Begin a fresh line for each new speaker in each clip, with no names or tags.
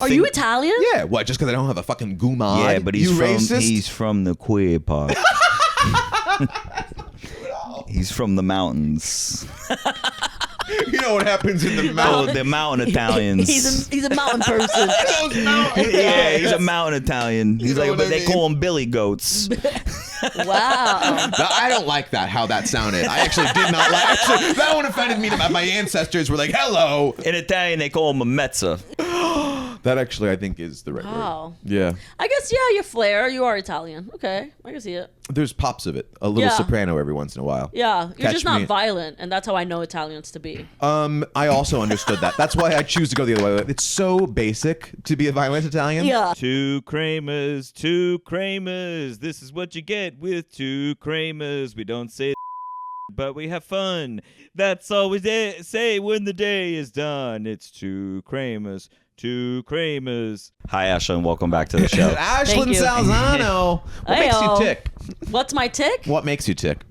Are you Italian?
Yeah, what? Just because I don't have a fucking gumad?
Yeah, but he's from the queer part. He's from the mountains.
You know what happens in the mountains?
Oh, the mountain Italians.
He's a mountain person.
Those mountains.
Yeah, he's a mountain Italian. He's
know
like,
what
but
I
they
mean?
call him Billy Goats.
Wow.
No, I don't like that, how that sounded. I actually did not like actually, that one offended me. My ancestors were like, hello.
In Italian, they call him a mezza.
That actually, I think, is the right
Wow.
word. Yeah.
I guess, yeah, your flair. You are Italian. Okay, I can see it.
There's pops of it. A little
Yeah.
soprano every once in a while.
Yeah, you're
Catch
just not
me-
violent, and that's how I know Italians to be.
I also understood that. That's why I choose to go the other way. It's so basic to be a violent Italian.
Yeah.
2 Kramers, 2 Kramers. This is what you get with 2 Kramers. We don't say but we have fun. That's all we say when the day is done. It's 2 Kramers. 2 Kramers. Hi, Ashlynn. Welcome back to the show.
Ashlynn
you.
Salzano. What makes you
Heyo.
tick?
What's my tick?
What makes you tick?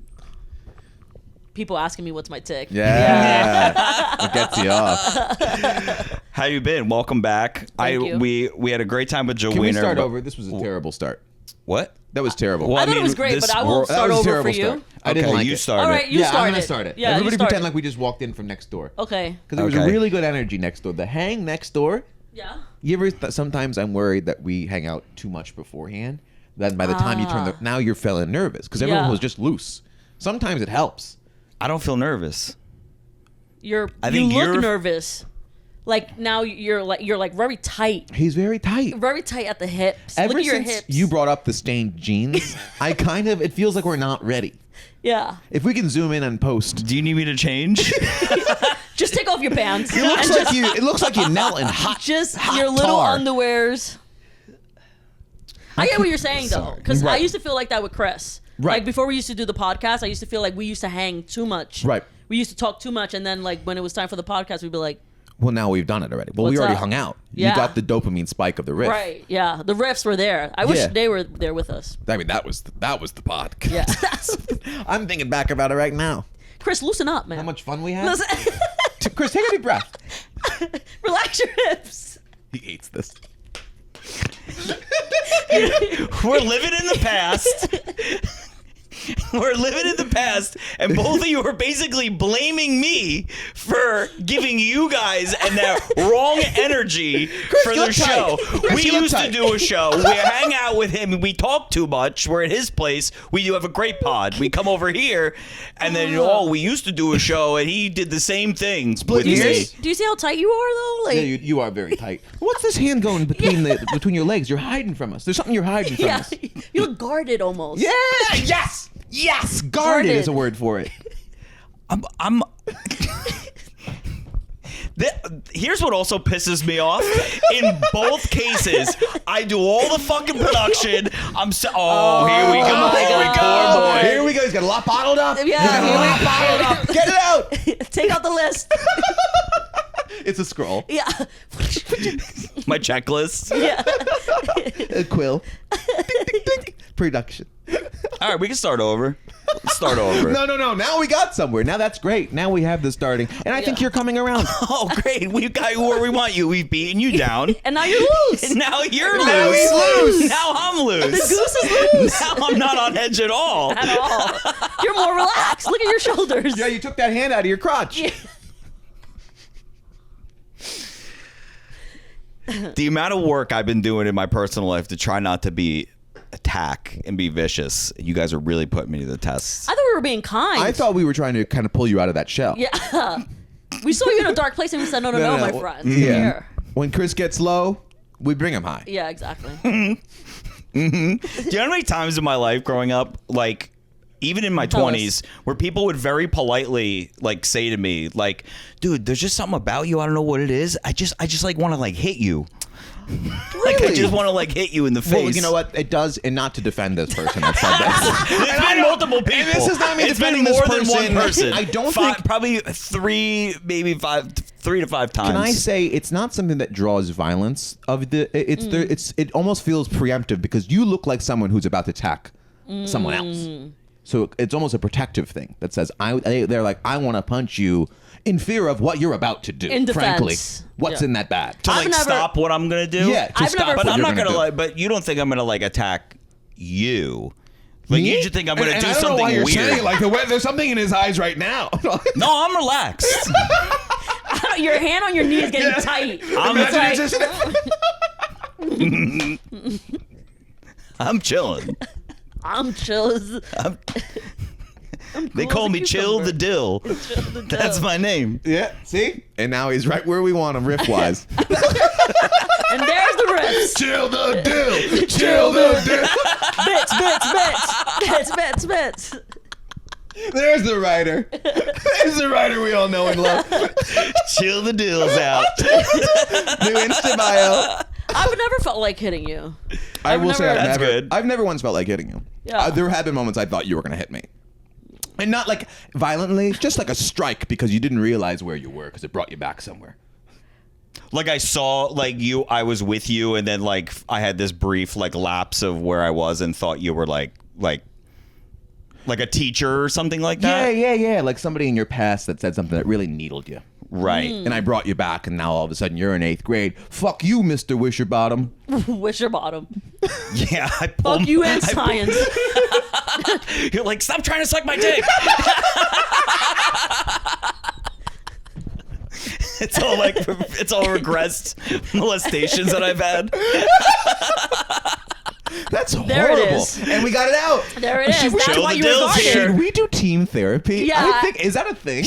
People asking me what's my tick.
Yeah. It gets you off.
How you been? Welcome back.
Thank you.
We had a great time with Joe
Can we
Wiener.
start
but-
over? This was a terrible start.
What?
That was terrible.
Well,
I thought it was great,
this
but I won't
That
start
was a
over
terrible
for you.
start. I didn't
Okay,
like
you
it.
started.
All right, you
yeah,
started.
I'm gonna start it.
Yeah,
Everybody
you started.
pretend like we just walked in from next door.
Okay.
Because there was a
Okay.
really good energy next door. The hang next door.
Yeah.
You ever? Sometimes I'm worried that we hang out too much beforehand. Then by the time you turn the, now you're feeling nervous because everyone
Yeah.
was just loose. Sometimes it helps.
I don't feel nervous.
You
think
look
you're-
nervous. Like now you're like very tight.
He's very tight.
Very tight at the hips.
Ever
Look at your
since
hips.
you brought up the stained jeans, it feels like we're not ready.
Yeah.
If we can zoom in and post.
Do you need me to change?
Just take off your pants.
It looks like you knelt in hot.
Just
hot
your little
tar.
underwears. I get what you're saying though, because I
Right.
used to feel like that with Chris.
Right.
Like before we used to do the podcast, I used to feel like we used to hang too much.
Right.
We used to talk too much, and then like when it was time for the podcast, we'd be like,
Well, now we've done it already. Well, we
What's
already
up?
hung out.
Yeah.
You got the dopamine spike of the riff.
right, yeah, the riffs were there. I wish
Yeah.
they were there with us.
I mean, that was the podcast.
Yeah.
I'm thinking back about it right now.
Chris, loosen up, man.
How much fun we had.
Listen,
Chris, take a deep breath.
relax your hips.
He hates this.
We're living in the past. We're living in the past, and both of you are basically blaming me for giving you guys and that wrong energy for
you
the
look
show.
tight. Chris,
We
you look
used to
tight.
do a show. We hang out with him. We talk too much. We're at his place. We do have a great pod. We come over here, and then we used to do a show, and he did the same thing with
Do you,
me.
see, do you see how tight you are though? Like,
Yeah, you are very tight. What's this hand going between between your legs? You're hiding from us. There's something you're hiding from
yeah,
us.
you look guarded almost.
Yeah. Yes. Yes. Guarded is a word for it.
I'm Here's what also pisses me off. In both cases, I do all the fucking production. Here we go.
my
Here we
God.
go, boy.
Here we go. He's got a lot bottled up.
Yeah,
He's got a
here we
lot
go.
bottled up. Get it out.
Take out the list.
It's a scroll.
Yeah.
My checklist.
Yeah.
A quill. Ding, ding, ding. Production.
All right, we can start over. Let's start over.
No. Now we got somewhere. Now that's great. Now we have the starting. And I think you're coming around.
Oh, great. We've got you where we want you. We've beaten you down.
And now you're loose.
And now you're loose.
Now he's loose.
Now I'm loose.
The goose is loose.
Now I'm not on edge at all.
At all. You're more relaxed. Look at your shoulders.
Yeah, you took that hand out of your crotch.
Yeah.
The amount of work I've been doing in my personal life to try not to be attack and be vicious, you guys are really putting me to the test.
I thought we were being kind.
I thought we were trying to kind of pull you out of that shell.
Yeah. We saw you in a dark place and we said, no, my friend.
Yeah.
Here.
When Chris gets low, we bring him high.
Yeah, exactly.
Do you know how many times in my life growing up, like even in my
Tell us.
20s, where people would very politely like say to me, like, dude, there's just something about you. I don't know what it is. I just like want to like hit you. Like I
Really?
just want to like hit you in the face.
Well, you know what? It does, and not to defend this person that said that.
It's been multiple people.
And this is not me
It's been
defending this
more than one person.
I don't
Five,
think.
probably three to five times.
Can I say it's not something that draws violence? It almost feels preemptive because you look like someone who's about to attack someone else. So it's almost a protective thing that says they're like, I want to punch you in fear of what you're about to do.
In
frankly,
defense.
what's in that bag?
To like stop what I'm gonna do.
Yeah, to
I've
stop.
never-
what
But I'm
you're
not gonna
do.
like. But you don't think I'm gonna like attack you? Like
Me?
you just think I'm gonna
And
do
I don't know
something
why you're
weird?
saying it like the way there's something in his eyes right now.
No, I'm relaxed.
Your hand on your knee is getting tight.
I'm,
It's like,
I'm chilling.
I'm chill. as-
They
cool
call
as a
me Chill the Dill.
Chill the
That's
dough.
my name.
Yeah, see? And now he's right where we want him, riff-wise.
And there's the riffs.
Chill the dill! Chill the dill!
Bits.
There's the writer. There's the writer we all know and love.
Chill the Dill's out.
New Insta bio.
I've never felt like hitting you.
I will say
That's
I've never,
good.
I've never once felt like hitting you.
Yeah.
There have been moments I thought you were going to hit me. And not like violently, just like a strike because you didn't realize where you were because it brought you back somewhere.
Like I saw like I was with you, and then like I had this brief like lapse of where I was and thought you were like a teacher or something like that.
Yeah. Like somebody in your past that said something that really needled you.
Right.
And I brought you back, and now all of a sudden you're in 8th grade. Fuck you, Mr. Wisherbottom.
Wisherbottom.
Yeah. I pulled,
Fuck you and science.
You're like, stop trying to suck my dick. It's all regressed molestations that I've had.
That's horrible.
There it is.
And we got it out.
There it is. That's
Chill
why
the
you were
dills
guarded.
here.
Should we do team therapy?
Yeah.
I think, is that a thing?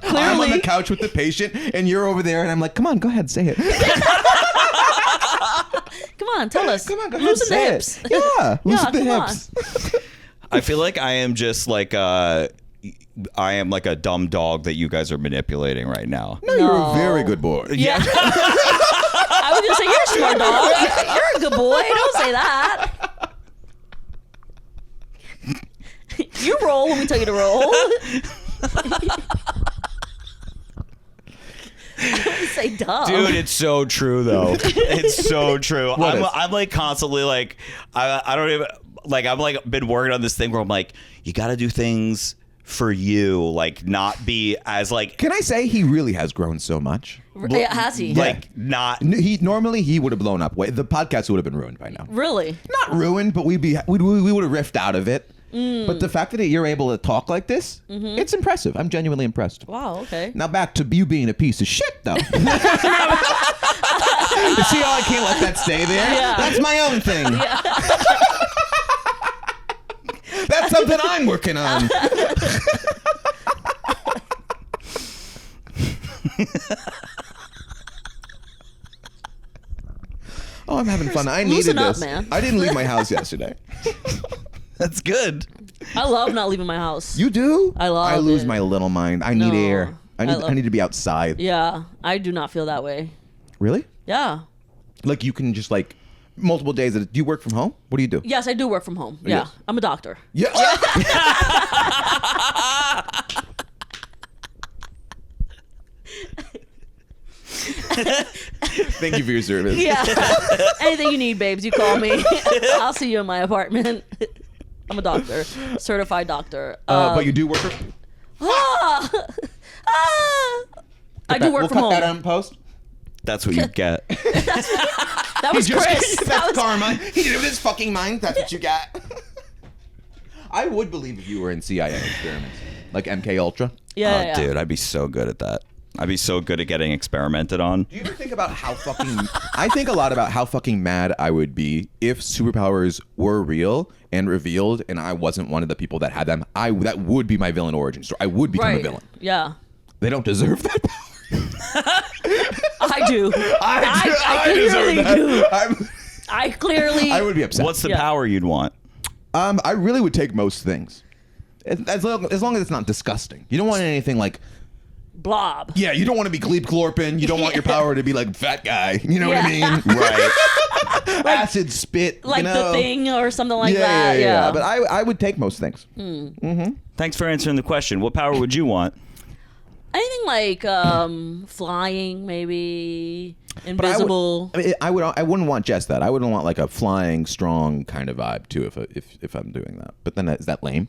I'm on the
Clearly.
couch with the patient, and you're over there, and I'm like, come on, go ahead, say it.
Come on, tell us.
Come on, go ahead,
Loosen the
say
hips.
it. Yeah, loosen the
come on.
hips.
I feel like I am just like I am like a dumb dog that you guys are manipulating right now.
No, you're a very good boy.
Yeah. I was gonna say you're a smart dog. You're a good boy. Don't say that. You roll when we tell you to roll. I don't say dumb.
Dude, it's so true though. It's so true.
What is?
I'm like constantly like I don't even like I'm like been working on this thing where I'm like, you got to do things for you, like not be as like
Can I say he really has grown so much?
Yeah, has he?
like not
Normally he would have blown up. The podcast would have been ruined by now.
Really?
Not ruined, but we would have riffed out of it. But the fact that you're able to talk like this, it's impressive. I'm genuinely impressed.
Wow, okay.
Now back to you being a piece of shit, though. You see how I can't let that stay there?
Yeah.
That's my own thing. That's something I'm working on. Oh, I'm having fun. I needed
Loosen up,
this.
man.
I didn't leave my house yesterday.
that's good.
I love not leaving my house.
You do?
I love
I lose
it.
my little mind. I need
No.
air. I
love-
need to be outside.
Yeah, I do not feel that way.
Really?
Yeah.
Like you can just like multiple days. Do you work from home? What do you do?
Yes, I do work from home. Yeah,
Yes.
I'm a doctor.
Yeah. Thank you for your service.
Yeah. Anything you need, babes, you call me. I'll see you in my apartment. I'm a doctor, certified doctor.
But you do work from
I do work
we'll
from
cut
home.
that out in post.
That's what you get.
That was
Just-
Chris.
That's
That was
karma. He did it with his fucking mind. That's what you got. I would believe if you were in CIA experiments, like MK Ultra.
yeah,
Oh,
yeah.
dude, I'd be so good at that. I'd be so good at getting experimented on.
Do you ever think about how fucking... I think a lot about how fucking mad I would be if superpowers were real and revealed and I wasn't one of the people that had them. That would be my villain origin story. I would become a
Right.
villain.
Yeah.
They don't deserve that power.
I do. I
deserve
clearly
that.
do.
I'm-
I clearly.
I would be upset.
What's the
Yeah.
power you'd want?
I really would take most things. As long as it's not disgusting. You don't want anything like...
blob.
Yeah, you don't want to be Glebe Chlorpin. You don't want your power to be like fat guy. You know what I
Yeah.
mean?
Right.
Acid spit.
Like
you know?
the Thing or something like
yeah,
that.
yeah. But I would take most things.
Thanks for answering the question. What power would you want?
Anything like flying, maybe invisible.
I wouldn't want just that. I wouldn't want like a flying, strong kind of vibe too. If I'm doing that, but then is that lame?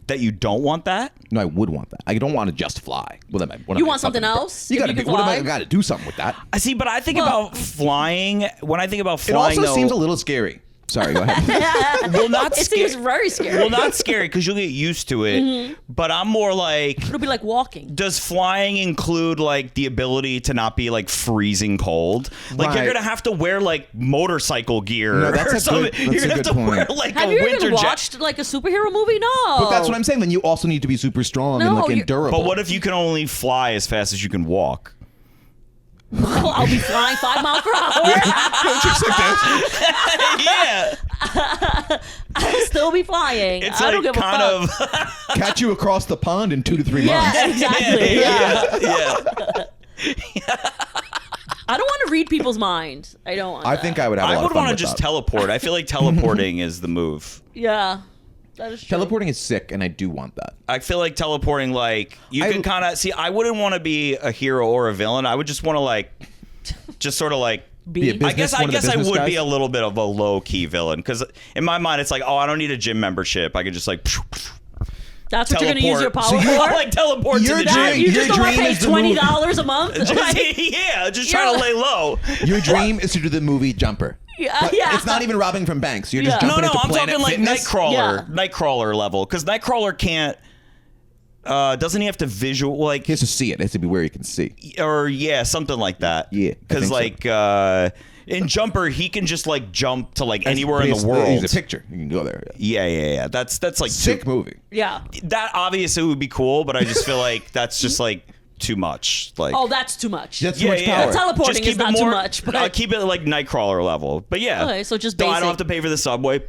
That you don't want that?
No, I would want that. I don't want to just fly. Well,
You want something else?
You
If
gotta
you
be.
can
What
fly?
I got to do something with that.
I see, but I think about flying. When I think about
It
flying,
also
though,
seems a little scary. Sorry, go ahead.
well, not
It
scary.
seems very scary.
Well, not scary because you'll get used to it. But I'm more like,
It'll be like walking.
does flying include like the ability to not be like freezing cold? Like you're
Right.
gonna have to wear like motorcycle gear
No, that's
or
a
something.
good-
You're
that's a
gonna have
good
to wear
point.
like
Have
a
you
winter
even
jacket.
watched like a superhero movie? No.
But that's what I'm saying. Then you also need to be super strong and
No,
like
you're-
endurable.
But what if you can only fly as fast as you can walk?
Well, I'll be flying 5 miles per hour.
Just like that.
Yeah,
I'll still be flying.
it's
I don't
like
give a
kind
fuck.
of.
Catch you across the pond in 2 to 3 months.
Yeah, exactly. Yeah.
yeah.
I don't want to read people's minds. I don't want
I
that.
think I would have a
I
lot
would
of fun
want to
with
just
that.
teleport. I feel like teleporting is the move.
Yeah. That is true.
Teleporting is sick, and I do want that.
I feel like teleporting, like you
I-
can kind of see. I wouldn't want to be a hero or a villain. I would just want to like, just sort of like.
Be a
B.
business-
I
one of the
guess I
business
would be
guys?
a little bit of a low key villain because in my mind it's like, oh, I don't need a gym membership. I could just like
That's what you're going to use your power
So
for?
you like teleport to
Your
the
That-
dream-
you
gym.
just
your
don't want to
dream
pay
is the movie.
$20 a month? Like,
Yeah, just trying to lay low.
Your dream is to do the movie Jumper.
Yeah,
But
yeah.
It's not even robbing from banks. You're just
Yeah.
jumping
No,
into
I'm
Planet
talking like
Fitness.
Nightcrawler,
Yeah.
Nightcrawler level because Nightcrawler can't. Doesn't he have to visual like
He has to see it. It has to be where he can see.
or yeah, something like that.
Yeah, I
because
think so.
like in Jumper, he can just like jump to like anywhere in
He's-
the world.
He's a picture. You can go there. Yeah.
Yeah. That's like
Sick movie.
yeah.
That obviously would be cool, but I just feel like that's just like too much. Like
Oh, that's too much.
That's too much
yeah.
power.
Teleporting
Just keep
is
it
not too
more-
much. But
I'll keep it like Nightcrawler level. But yeah.
Okay, so just
No, I
basic.
don't have to pay for the subway.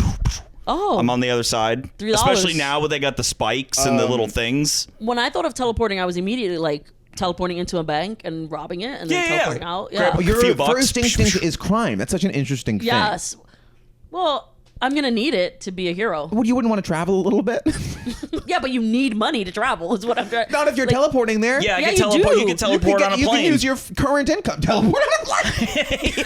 oh,
I'm on the other side.
$3.
Especially now when they got the spikes and the little things.
when I thought of teleporting, I was immediately like teleporting into a bank and robbing it and then
Yeah, yeah.
teleporting out.
Grab
Yeah.
a
Your
few bucks.
first instinct is crime. That's such an interesting thing.
Yes. Well, I'm gonna need it to be a hero.
Well, you wouldn't want to travel a little bit?
Yeah, but you need money to travel. Is what I'm trying.
Not if you're teleporting there.
Yeah, I
Yeah,
can
you
teleport.
do.
You can teleport on a
You
plane.
can use your current income. Teleport on a plane.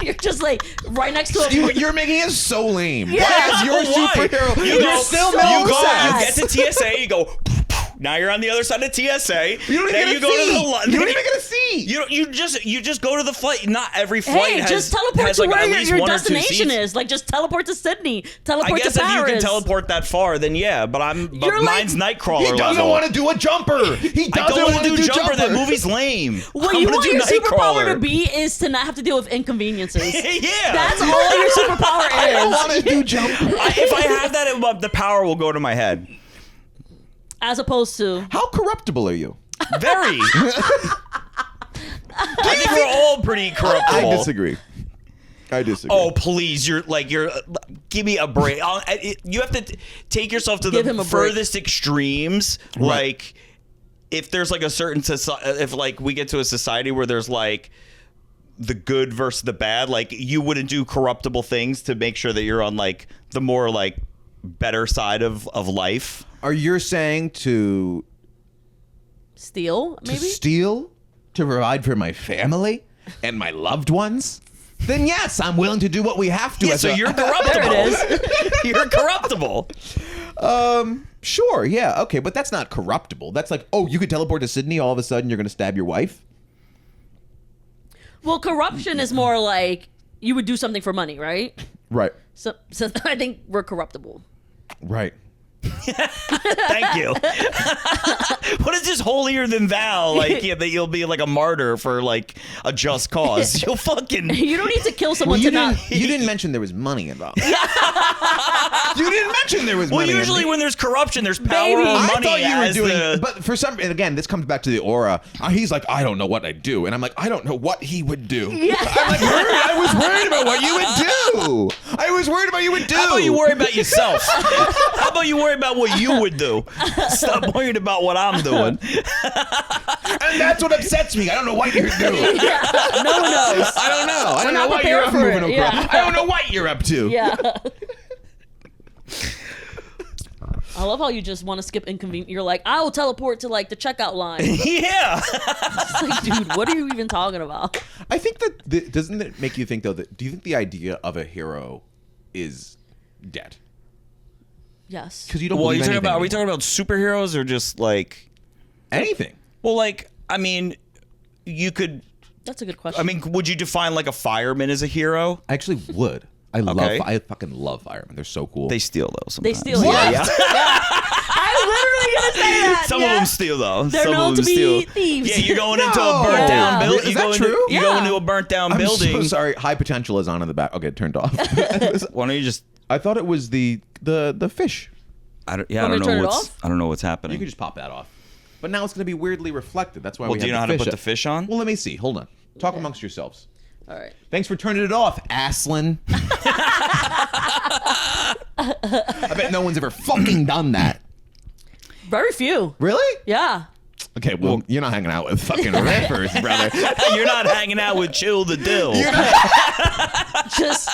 You're just like right next to a.
You're making it so lame.
Yeah.
Why is your
Why?
superhero?
You
You're
go,
still
so
middle
you go,
sad.
you get to TSA, you go. Now you're on the other side of TSA.
You don't even
then
get
you
a
go to
seat.
the
You don't even get a seat.
You just go to the flight. Not every flight
Hey,
has,
just teleport
has
to
like
where
at
your,
least
your
one or two
destination
seats.
is. Like, just teleport to Sydney.
I
Teleport
guess
to
if you
Paris.
can teleport that far, then yeah. But
You're like-
mine's Nightcrawler
He doesn't
level.
want to do a jumper. He
I
doesn't
don't
want
want to do jumper. That
jumper.
movie's lame.
What
I'm
you
gonna
want
do
your superpower
Nightcrawler.
to be is to not have to deal with inconveniences.
Yeah,
That's all your superpower
I don't
is.
want to do jumper.
If I have that, the power will go to my head.
As opposed to.
How corruptible are you?
Very. I think we're all pretty corruptible.
I disagree.
Oh please! Give me a break. You have to take yourself to
Give him
the
a break.
furthest extremes.
Right.
Like, if there's like a certain if like we get to a society where there's like the good versus the bad, like you wouldn't do corruptible things to make sure that you're on like the more like better side of life.
Are you saying to
Steal, maybe?
steal to provide for my family and my loved ones? Then yes, I'm willing to do what we have to.
Yeah,
as
so
a-
you're corruptible.
There it is.
You're corruptible.
Sure, yeah, okay, but that's not corruptible. That's like, oh, you could teleport to Sydney, all of a sudden you're going to stab your wife?
Well, corruption is more like you would do something for money, right?
Right.
So I think we're corruptible.
Right.
Thank you. What is this holier than thou? Like, yeah, that you'll be like a martyr for like a just cause. You'll fucking.
You don't need to kill someone
you
to not.
didn't mention there was money involved. You didn't mention there was
Well,
money
usually
involved.
when there's corruption, there's power
Baby.
or
I
money
thought you were
as
doing,
the.
but for some, and again, this comes back to the aura. He's like, I don't know what I'd do, and I'm like, I don't know what he would do.
Yeah.
I'm like, I was worried about what you would do. I was worried about what you would do.
How about you worry about yourself? How about you worry about what you would do? Stop worrying about what I'm doing.
And that's what upsets me. I don't know what you're doing.
Yeah. No one knows.
I don't know. I don't
not
know what you're
prepared
up
for it,
moving
yeah.
across. I don't know what you're up to.
Yeah. I love how you just want to skip inconvenient. You're like, I will teleport to like the checkout line.
Yeah.
It's like, dude, what are you even talking about?
I think that doesn't it make you think though that do you think the idea of a hero is dead?
Yes.
Because you don't.
Well,
believe anything
are we
anymore.
talking about superheroes or just like
anything?
Well, like I mean, you could.
That's a good question.
I mean, would you define like a fireman as a hero?
I actually would. I fucking love firemen. They're so cool.
They steal though. Sometimes.
they steal.
Yeah.
Yeah. I'm literally gonna say that.
Some of them steal though.
They're
Some
known
of
to
them
be
steal.
thieves.
Yeah, you're going into
No.
a burnt down
Yeah.
building.
Is that true?
You go
Yeah.
into a burnt down
I'm
building.
so sorry. High potential is on in the back. Okay, turned off.
Why don't you just?
I thought it was the fish.
I don't
Want me to turn it off?
I don't know what's happening.
You could just pop that off. But now it's going to be weirdly reflected. That's why
Well,
we
do you
have
know
the
how to
fish
put the
up.
fish on?
Well, let me see. Hold on. Talk amongst yourselves.
All right.
Thanks for turning it off, Ashlynn. I bet no one's ever fucking done that.
Very few.
Really?
Yeah.
Okay, well, you're not hanging out with fucking rippers, brother.
You're not hanging out with Chill the Dill.
Just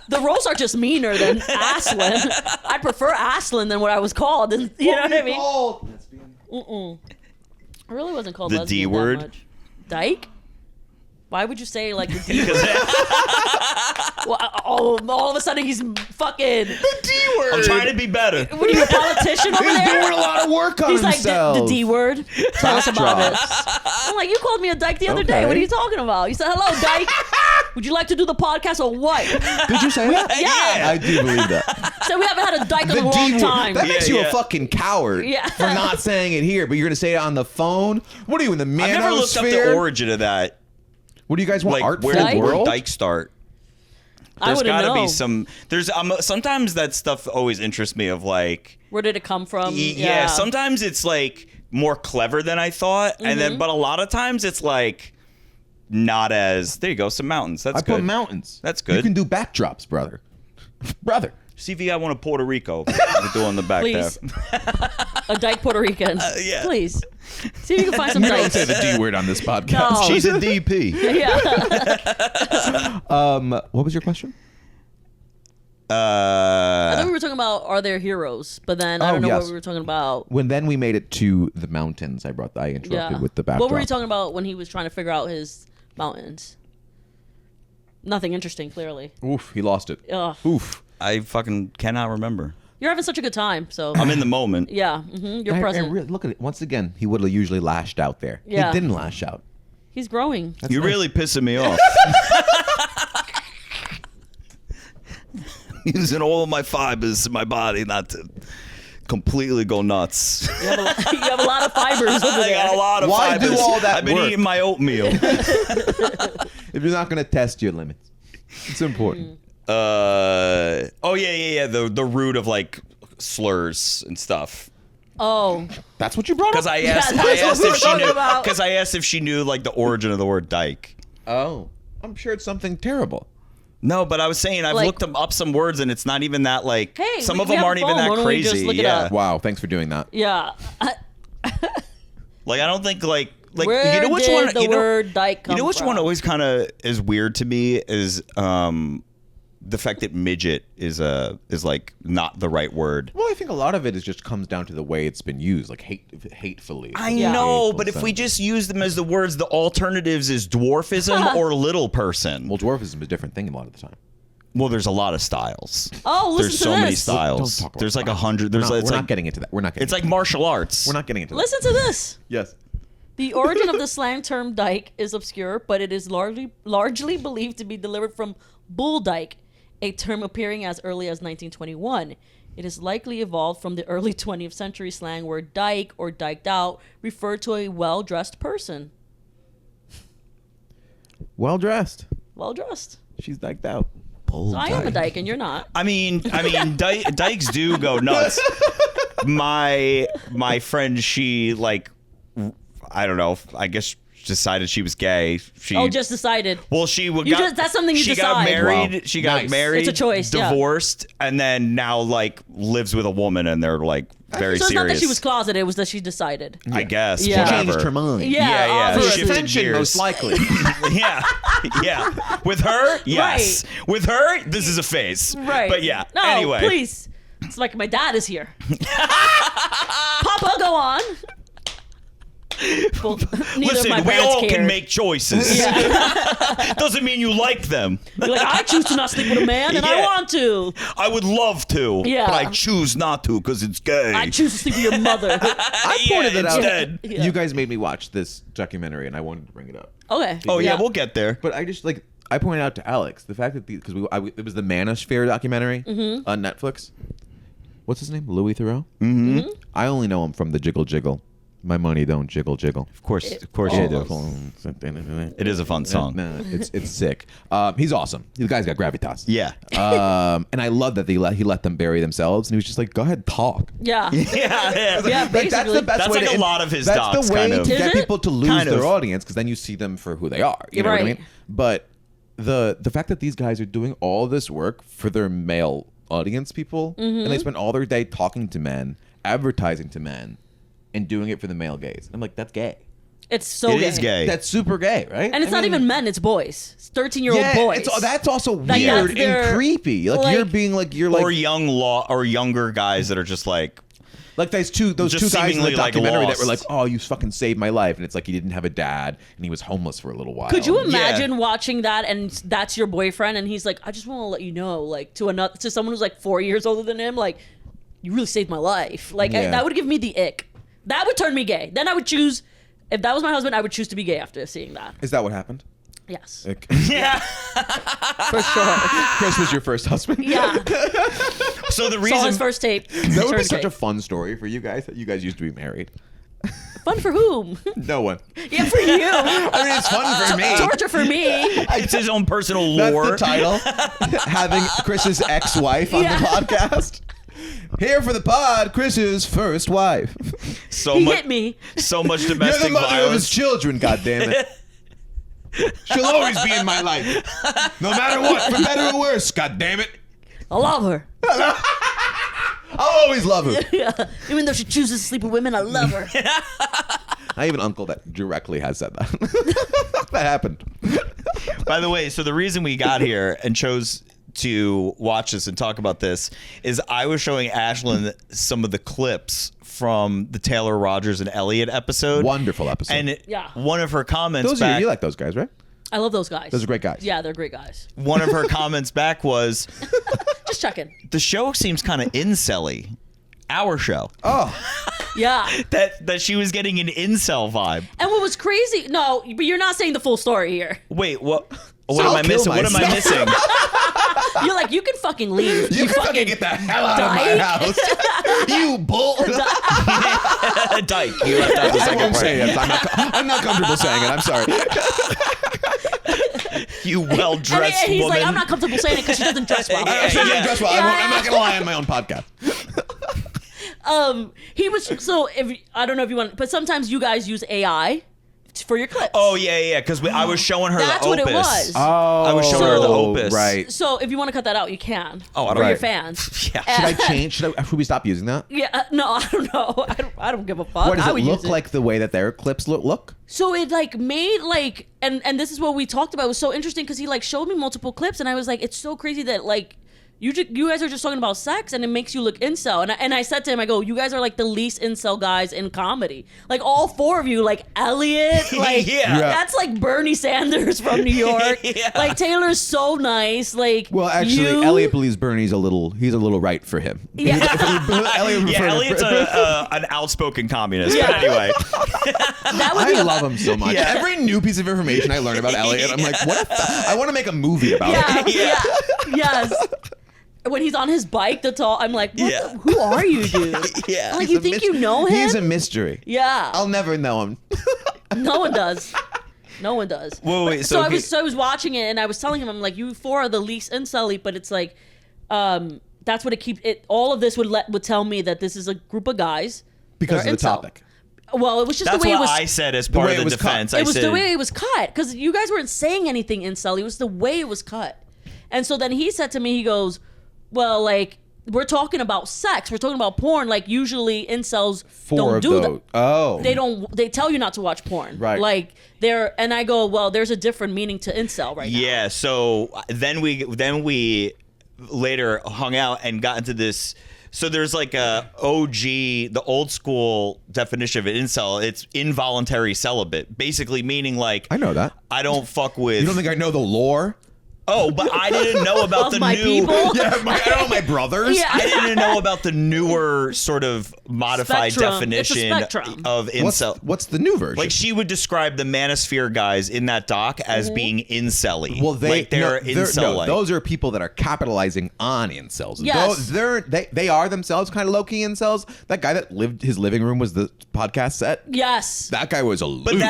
the roles are just meaner than Ashlynn. I prefer Ashlynn than what I was called. You know what I mean? I really wasn't called
The
lesbian
D word?
that much. Dyke? Why would you say like the D word? Well, all of a sudden he's fucking.
The D word.
I'm trying to be better.
What are you, a politician over
He's
there?
doing a lot of work on
He's like
himself.
the D word. Tell us about it.
Backdrops.
I'm like, you called me a dyke the other day.
Okay.
What are you talking about? You said, "Hello, dyke. Would you like to do the podcast or what?"
Did you say that?
Yeah.
I do believe that.
So we haven't had a dyke in
The
a long
D word.
time.
That makes you
Yeah.
a fucking coward
Yeah.
for not saying it here, but you're going to say it on the phone? What are you, in the manosphere?
I've never looked up the origin of that.
What do you guys want?
Like,
Art
where
for
did
the
the word
world?
dyke start?
I
There's
wouldn't
got to
know.
be some. There's sometimes that stuff always interests me. Of like,
Where did it come from?
yeah, sometimes it's like more clever than I thought, and
Mm-hmm.
then but a lot of times it's like not as. There you go, some mountains. That's
I
good.
put mountains.
That's
You
good.
can do backdrops, brother. Brother.
See if you got one of Puerto Rico. to do on the back
Please.
there.
A dyke Puerto Rican.
yeah.
Please. See if you can find some
You don't
dykes.
say the D word on this podcast.
No.
She's a DP.
Yeah.
What was your question?
I thought we were talking about are there heroes, but then I
Oh,
don't know
yes.
what we were talking about.
When then we made it to the mountains, I interrupted
Yeah.
with the backdrop.
What were you talking about when he was trying to figure out his mountains? Nothing interesting, clearly.
Oof, he lost it.
Ugh.
Oof.
I fucking cannot remember.
You're having such a good time, so
I'm in the moment.
yeah, you're present.
really, look at it. Once again, he would have usually lashed out there.
Yeah.
He didn't lash out.
He's growing.
You're really pissing me off. Using all of my fibers in my body not to completely go nuts.
You have a lot of fibers over
I
there.
got a lot of
Why do
fibers.
all that
I've been
work?
eating my oatmeal.
If you're not going to test your limits, it's important.
Oh yeah. The root of like slurs and stuff.
Oh,
That's what you brought up?
Because I asked,
that's
I
what
asked
we
if
were
she
talking
knew.
about.
Because I asked if she knew like the origin of the word dyke.
Oh. I'm sure it's something terrible.
No, but I was saying I've
Like-
looked up some words and it's not even that like.
Hey,
some
we-
of
we
them
have a
aren't even
phone.
that
Why don't we just
crazy.
look it
Yeah.
up?
Wow, thanks for doing that.
yeah.
Like I don't think like
Where
you know which
did
one
the
you know,
word dyke come
you know which
from?
one always kind of is weird to me is the fact that midget is like not the right word.
Well, I think a lot of it is just comes down to the way it's been used, like hatefully.
I
Yeah.
know,
Hateful
but if we
sounding.
just use them as the words, the alternatives is dwarfism or little person.
Well, dwarfism is a different thing a lot of the time.
Well, there's a lot of styles.
Oh, listen
There's
to
so
this.
many
Don't
styles.
talk about
There's like
styles.
100. There's
We're
it's
not
like
getting into that. We're not getting
it's like
into
martial arts.
that. We're not getting into
Listen to this.
that. Yes.
The origin of the slang term dyke is obscure, but it is largely believed to be delivered from bull dyke, a term appearing as early as 1921. It is likely evolved from the early 20th century slang where dyke or dyked out referred to a well-dressed person.
Well dressed.
Well-dressed.
She's dyked out.
So I am a dyke and you're not.
I mean, dykes do go nuts. My friend, she like, I don't know. I guess decided she was gay. She
Just decided.
well, she got,
that's something you
she got
decide.
married.
Wow.
She got
Nice.
married.
It's a choice, yeah.
Divorced, and then now like lives with a woman, and they're like very
So it's not
serious.
that she was closeted, it was that she decided.
I guess.
Yeah.
Whatever.
Changed her mind.
Yeah, obviously.
Shifted
Attention,
gears.
most likely.
yeah. With her, yes. With her, this is a phase.
Right.
But yeah.
No,
anyway.
please. It's like my dad is here. Papa, go on. Well, neither of my
Listen, we
parents
all
cared.
can make choices. Doesn't mean you like them.
You're like, I choose to not sleep with a man, and I
Yeah.
want to.
I would love to,
Yeah.
but I choose not to because it's gay.
I choose to sleep with your mother.
I pointed it out.
instead.
Yeah.
You guys made me watch this documentary, and I wanted to bring it up.
Okay.
Oh yeah, we'll get there.
But I just like I pointed out to Alex the fact that because it was the Manosphere documentary on Netflix. What's his name? Louis Theroux.
Mm-hmm.
I only know him from the Jiggle Jiggle. My money don't jiggle jiggle.
Of course you do. It is a fun song.
No, it's sick. He's awesome. The guy's got gravitas.
Yeah.
And I love that he let them bury themselves, and he was just like, "Go ahead, talk."
Yeah.
yeah.
Yeah,
Like,
basically.
that's the best
That's
way
like
to
a lot of his
that's
docs,
the way
kind of.
to
Is
get
it?
people to lose
Kind
their
of.
audience, because then you see them for who they are. You know what I
Right.
mean? But the fact that these guys are doing all this work for their male audience people, and they spend all their day talking to men, advertising to men, and doing it for the male gaze. I'm like, that's gay.
It's so
It
gay.
is gay.
That's super gay, right?
And it's not even men, it's boys. It's 13-year-old
yeah,
boys.
that's also
Like,
weird
that's their-
and creepy. Like, you're being like you're like
or younger guys that are just like,
like those two
just
guys in the
seemingly, like,
documentary that were like,
lost.
"Oh, you fucking saved my life," and it's like he didn't have a dad and he was homeless for a little while.
Could you imagine watching that and that's your boyfriend and he's like, I just want to let you know, like to someone who's like 4 years older than him, like, you really saved my life. Like
Yeah.
that would give me the ick. That would turn me gay. Then I would choose, if that was my husband, I would choose to be gay after seeing that.
Is that what happened?
Yes,
yeah.
for sure.
Chris was your first husband.
Yeah.
So the
Saw
reason
his first tape.
That would be
Turned
such
gay.
a fun story for you guys that you guys used to be married.
Fun for whom?
No one.
Yeah, for you.
I mean, it's fun for me.
Torture for me.
it's his own personal
That's
lore.
the title. Having Chris's ex-wife on
Yeah.
the podcast. Here for the pod, Chris's first wife.
So
He
much,
hit me.
so much
You're the
domestic
mother of his
violence.
children, goddammit. She'll always be in my life. No matter what, for better or worse, goddammit.
I love her.
I'll always love her.
Yeah. Even though she chooses to sleep with women, I love her.
I have an uncle that directly has said that. That happened.
By the way, so the reason we got here and chose to watch this and talk about this is I was showing Ashlynn some of the clips from the Taylor, Rogers, and Elliot episode.
Wonderful episode.
And
Yeah.
one of her comments
those
back,
are you like those guys, right?
I love those guys.
Those are great guys.
Yeah, they're great guys.
one of her comments back was,
Just checking.
the show seems kind of incel-y. Our show.
Oh,
Yeah.
That she was getting an incel vibe.
And what was crazy? No, but you're not saying the full story here.
Wait, what
I'll
am I
kill
missing? What am I
myself.
missing?
You're like, you can fucking leave.
you can fucking get the hell out of my
dyke.
house. You bull.
Dyke. You left out the
I
second
won't
part.
say it. I'm not comfortable saying it. I'm sorry.
You
And
well-dressed
he's
woman.
like, I'm not comfortable saying it because she doesn't dress well.
She doesn't
Yeah.
dress well. I'm not going to lie on my own podcast.
He was so. If I don't know if you want, but sometimes you guys use AI for your clips.
Oh yeah, because I was showing her
That's
the
what
opus.
it was.
Oh,
I was showing her the opus.
Right.
So if you want to cut that out, you can.
Oh, I don't-
for your
Right.
fans.
Yeah.
Should I change? Should we stop using that?
Yeah. No, I don't know. I don't give a fuck.
What does
I
it
would
look
use it.
like? The way that their clips look?
So it like made like, and this is what we talked about. It was so interesting because he like showed me multiple clips, and I was like, it's so crazy that like you guys are just talking about sex, and it makes you look incel. And I said to him, I go, you guys are like the least incel guys in comedy. Like all four of you, like Elliot, like
Yeah.
that's like Bernie Sanders from New York.
Yeah.
Like Taylor's so nice. Like
Well, actually,
you-
Elliot believes Bernie's he's a little right for him.
Yeah.
Elliot
Yeah, Elliot's an outspoken communist. But anyway,
that would be
I love him so much.
Yeah.
Every new piece of information I learn about Elliot, I'm like, I want to make a movie about it.
Yeah, yes. When he's on his bike, I'm like, what
Yeah.
who are you, dude?
yeah.
Like,
He's
you
a
think
mys-
you know him?
He's a mystery.
Yeah.
I'll never know him.
No one does. No one does.
Wait,
But-
so
I was watching it and I was telling him, I'm like, you four are the least incel, but it's like, that's what it keeps it. All of this would tell me that this is a group of guys
Because
that
of
are
the
incel.
topic.
Well, it was just
That's
the way
what
it was.
I said as part
way
of
it
the
was cut.
defense.
It
I
was
said,
the way it was cut because you guys weren't saying anything incel. It was the way it was cut. And so then he said to me, he goes, well, like, we're talking about sex. We're talking about porn. Like, usually incels don't do that.
Oh.
They tell you not to watch porn.
Right.
Like, and I go, well, there's a different meaning to incel right now.
Yeah. So then we later hung out and got into this So there's like a OG, the old school definition of an incel. It's involuntary celibate, basically meaning like
I know that.
I don't fuck with.
You don't think I know the lore?
Oh, but I didn't know about
Of
the
my
new.
people?
Yeah, I don't know my brothers.
Yeah.
I didn't know about the newer sort of modified
Spectrum. It's a
definition
spectrum.
of incel.
What's the new version?
Like she would describe the manosphere guys in that doc as being incel-y.
Well,
they're incel-like.
those are people that are capitalizing on incels.
Yes.
They are themselves kind of low-key incels. That guy that lived his living room was the podcast set.
Yes.
That guy was a loser.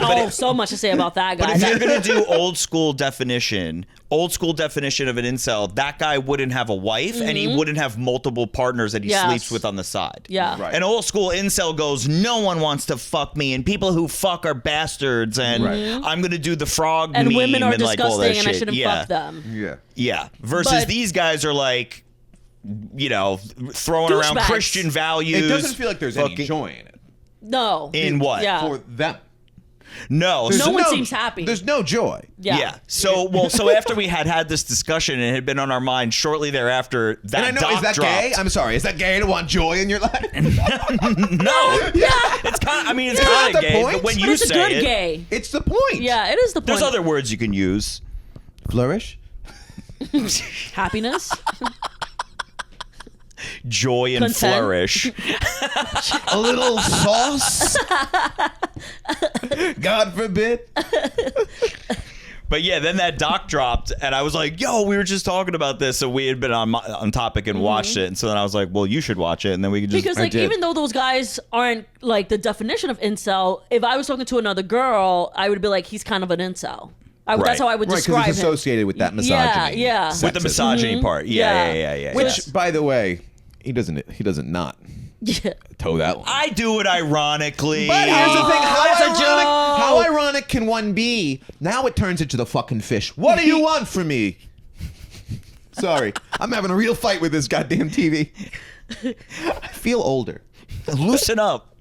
Oh, so much to say about that guy.
But if you're gonna do old school definition of an incel, that guy wouldn't have a wife and he wouldn't have multiple partners that he
Yes.
sleeps with on the side.
Yeah.
Right.
An old school incel goes, no one wants to fuck me, and people who fuck are bastards, and I'm gonna do the frog
and
meme
women are
and like all that
disgusting, and I
shit.
shouldn't
Yeah.
fuck them.
Yeah.
Yeah. Versus
But-
these guys are like, you know, throwing around
Douchebags.
Christian values.
It doesn't feel like there's any
fucking-
joy in it.
No.
In what?
Yeah.
For them.
No.
No
so-
one seems happy.
There's no joy.
Yeah.
So after we had this discussion and it had been on our mind shortly thereafter, that
And I know,
doc
is that
dropped.
gay? I'm sorry. Is that gay to want joy in your life?
No.
Yeah.
It's kind of, I mean, it's
Yeah,
kind
the
of gay,
point.
but when
But
you
it's a
say
good
it,
gay.
It's the point.
Yeah, it is the point.
there's other words you can use.
Flourish.
Happiness.
Joy and
Content.
flourish.
A little sauce. God forbid.
But yeah, then that doc dropped, and I was like, "Yo, we were just talking about this." So we had been on topic and watched it, and so then I was like, "Well, you should watch it," and then we could just.
Because
I
like
did.
even though those guys aren't like the definition of incel, if I was talking to another girl, I would be like, he's kind of an incel.
Right.
That's how I would
Right, because
describe
it's
him.
associated with that misogyny.
Yeah.
with the
sexism.
misogyny part, yeah.
Yeah.
Which, by the way, he doesn't not
Yeah.
toe that line.
I do it ironically.
But here's the thing:
it's a joke.
how ironic can one be? Now it turns into the fucking fish. What do you want from me? Sorry, I'm having a real fight with this goddamn TV. I feel older.
Loosen up.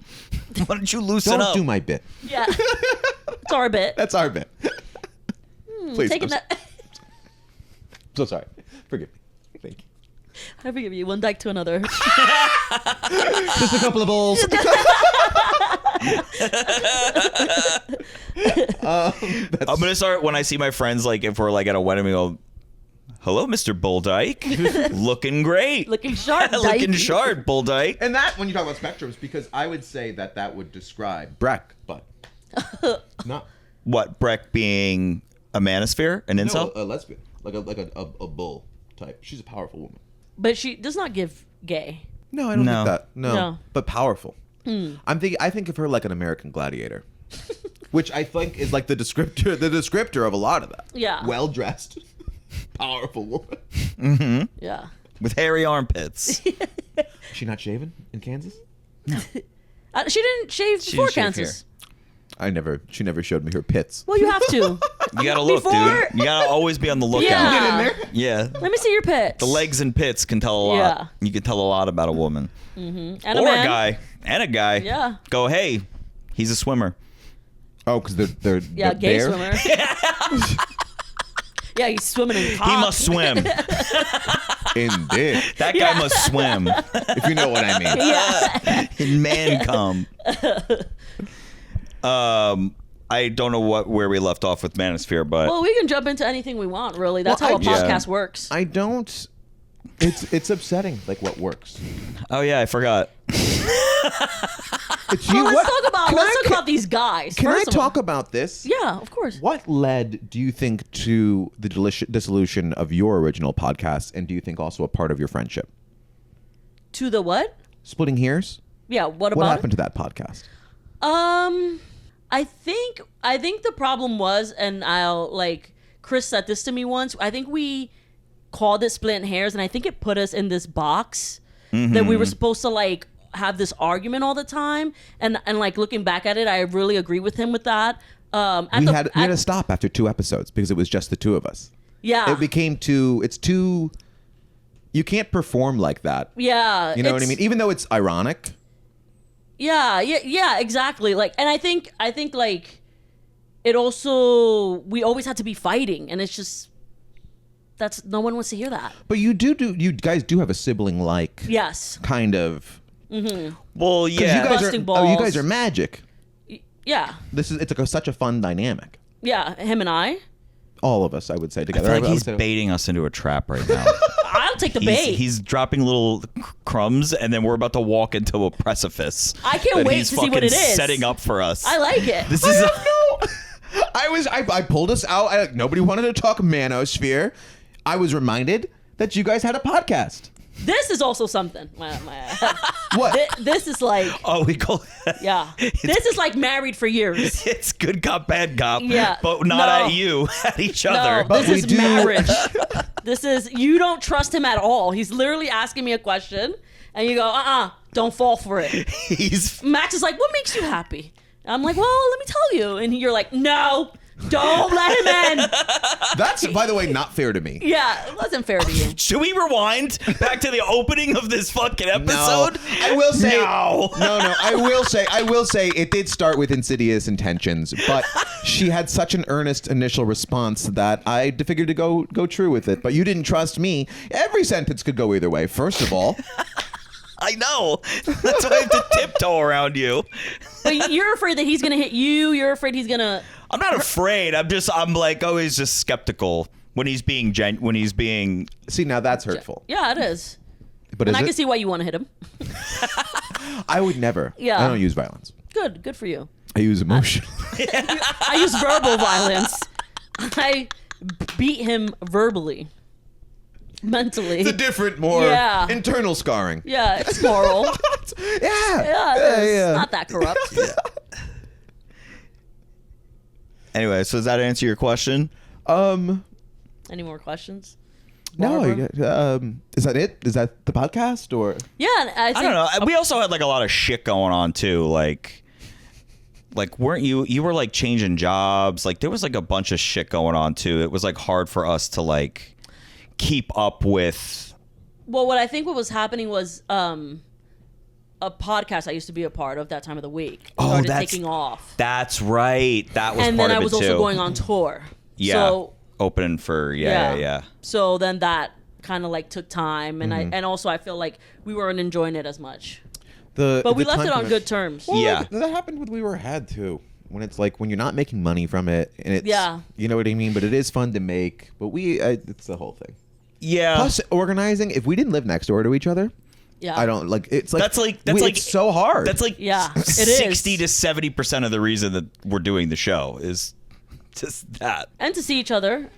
Why don't you loosen
Don't
up?
do my bit.
Yeah. It's our bit.
That's our bit. Please,
Taking
I'm
that.
so sorry. Forgive me. Thank you.
I forgive you. One dyke to another.
Just a couple of bowls.
I'm gonna start when I see my friends, like if we're like at a wedding, we go, "Hello, Mr. Bull Dyke, looking great,
Looking sharp,
looking
dyke."
sharp, Bull Dyke."
And that, when you talk about spectrums, because I would say that would describe Breck, but not
What, Breck being a manosphere, an incel?
a lesbian, like a bull type. She's a powerful woman.
But she does not give gay.
No, I don't
No.
think that. No,
No.
but powerful. I think of her like an American gladiator, which I think is like the descriptor of a lot of that.
Yeah.
Well dressed, powerful woman.
Yeah.
With hairy armpits.
Is she not shaven in Kansas?
She didn't shave
She
before
didn't shave
Kansas.
She never showed me her pits.
Well, you have to.
You gotta look,
Before-
dude. You gotta always be on the lookout.
Yeah.
Yeah.
Let me see your pits.
The legs and pits can tell a lot.
Yeah.
You can tell a lot about a woman.
and
Or a
man.
guy. And a guy.
Yeah.
Go, hey, he's a swimmer.
Oh, because they're
Yeah, gay
there?
swimmer. Yeah, he's swimming in cock.
He must swim.
Indeed,
That guy must swim.
if you know what I mean.
Yeah.
In man cum. I don't know where we left off with Manosphere, but
Well, we can jump into anything we want, really. That's
Well,
how a
I-
podcast works.
I don't. It's upsetting, like what works.
oh yeah, I forgot.
It's
Well,
you.
let's talk about
Can I-
about these guys.
Can I
first of all.
talk about this?
Yeah, of course.
What led, do you think, to the dissolution of your original podcast, and do you think also a part of your friendship?
To the what?
Splitting Hairs?
Yeah, what about
What
it?
happened to that podcast?
I think the problem was, and I'll like Chris said this to me once. I think we called it splitting hairs, and I think it put us in this box that we were supposed to like have this argument all the time. And like looking back at it, I really agree with him with that.
We had to stop after 2 episodes because it was just the 2 of us.
Yeah,
It became too. It's too. You can't perform like that.
yeah.
You know what I
it's-
mean? Even though it's ironic.
Yeah, exactly. Like, and I think like it also, we always had to be fighting, and it's just that's no one wants to hear that.
But you guys do have a sibling like
Yes.
kind of.
Well, yeah.
You guys
Busting
are
balls.
you guys are magic.
Yeah.
It's like such a fun dynamic.
Yeah. Him and I.
All of us, I would say,
I
together.
feel like
I would
he's
say-
baiting us into a trap right now.
I'll take the bait.
He's dropping little crumbs, and then we're about to walk into a precipice.
I can't
that
wait
he's
to see what it
fucking
is.
Setting up for us.
I like it.
This is.
I pulled us out. Nobody wanted to talk manosphere. I was reminded that you guys had a podcast.
This is also something.
What?
This is like,
Oh, we call.
yeah. This is like married for years.
It's good cop, bad cop.
Yeah.
But not
No.
at you, at each other.
No,
But
this
we
is
do-
marriage. This is, you don't trust him at all. He's literally asking me a question, and you go, don't fall for it.
He's.
Max is like, what makes you happy? And I'm like, well, let me tell you. And you're like, no, don't let him in.
That's, by the way, not fair to me.
Yeah, it wasn't fair to you.
Should we rewind back to the opening of this fucking episode?
I will say
No.
no. I will say it did start with insidious intentions, but she had such an earnest initial response that I figured to go true with it. But you didn't trust me. Every sentence could go either way. First of all,
I know. That's why I have to tiptoe around you.
But you're afraid that he's going to hit you. You're afraid he's going to...
I'm not afraid. I'm like always just skeptical when he's being
see now that's hurtful.
Yeah, it is.
But
And
is
I can
it?
see why you want to hit him.
I would never.
Yeah.
I don't use violence.
Good for you.
I use emotion.
I use verbal violence. I beat him verbally. Mentally.
It's a different, more
Yeah.
internal scarring.
Yeah, it's moral.
Yeah.
Yeah, it's not that corrupt.
Anyway, so does that answer your question?
Any more questions?
No.
Barbara?
Is that it? Is that the podcast or?
Yeah, I think,
I don't know. We also had like a lot of shit going on too. Like weren't you were like changing jobs? Like there was like a bunch of shit going on too. It was like hard for us to like keep up with.
Well, what I think what was happening was a podcast I used to be a part of that time of the week started taking off.
That's right. That was
And
part
then I
of
was
it
also
too.
going on tour.
Yeah.
So,
Opening for yeah.
So then that kind of like took time, and
Mm-hmm.
and also I feel like we weren't enjoying it as much.
But
But we left it on good terms.
Well,
Yeah.
that happened when we were had too. When it's like when you're not making money from it, and it's
Yeah.
you know what I mean. But it is fun to make. But it's the whole thing.
Yeah.
Plus organizing. If we didn't live next door to each other,
Yeah.
I don't like. It's like
That's like
it's so hard.
That's like
Yeah, it is.
60 to 70% of the reason that we're doing the show is just that.
And to see each other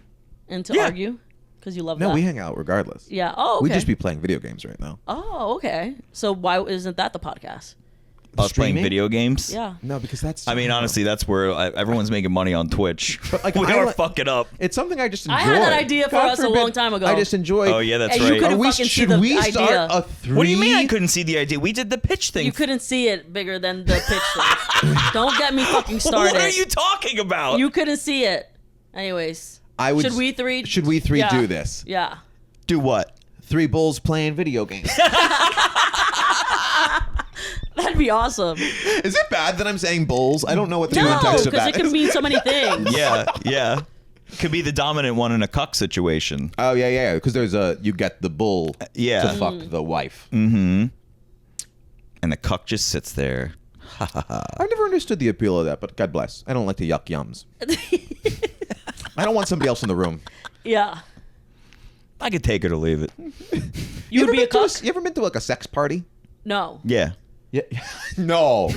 and to
Yeah.
argue because you love
no,
that.
we hang out regardless.
Yeah. Oh, okay.
We'd just be playing video games right now.
Oh, okay. So why isn't that the podcast?
Us playing
Streaming?
video games.
Yeah.
No, because that's.
I mean, honestly, that's where everyone's making money on Twitch.
But, like,
we
I
are
like-
fucking up.
it's something I just enjoy.
I had that idea for
God
us a
forbid,
long time ago.
I just enjoy.
Oh yeah, that's
And you
right.
couldn't
Are we,
fucking see
should
the
we
idea.
start a 3?
What do you mean I couldn't see the idea? We did the pitch thing.
You couldn't see it bigger than the pitch thing. Don't get me fucking started.
What are you talking about?
You couldn't see it. Anyways.
I would.
Should we three?
Should we three
Yeah.
do this?
Yeah.
do what?
3 bulls playing video games.
That'd be awesome.
Is it bad that I'm saying bulls? I don't know what the
No,
context of
because
that
it can
is.
mean so many things.
Yeah. Could be the dominant one in a cuck situation.
Oh yeah. Because there's you get the bull
Yeah.
to fuck the wife.
And the cuck just sits there.
I've never understood the appeal of that, but God bless. I don't like to yuck yums. I don't want somebody else in the room.
Yeah.
I could take it or leave it.
You would
ever
be a
been to
cuck?
you ever been to like a sex party?
No.
Yeah.
Yeah. No. In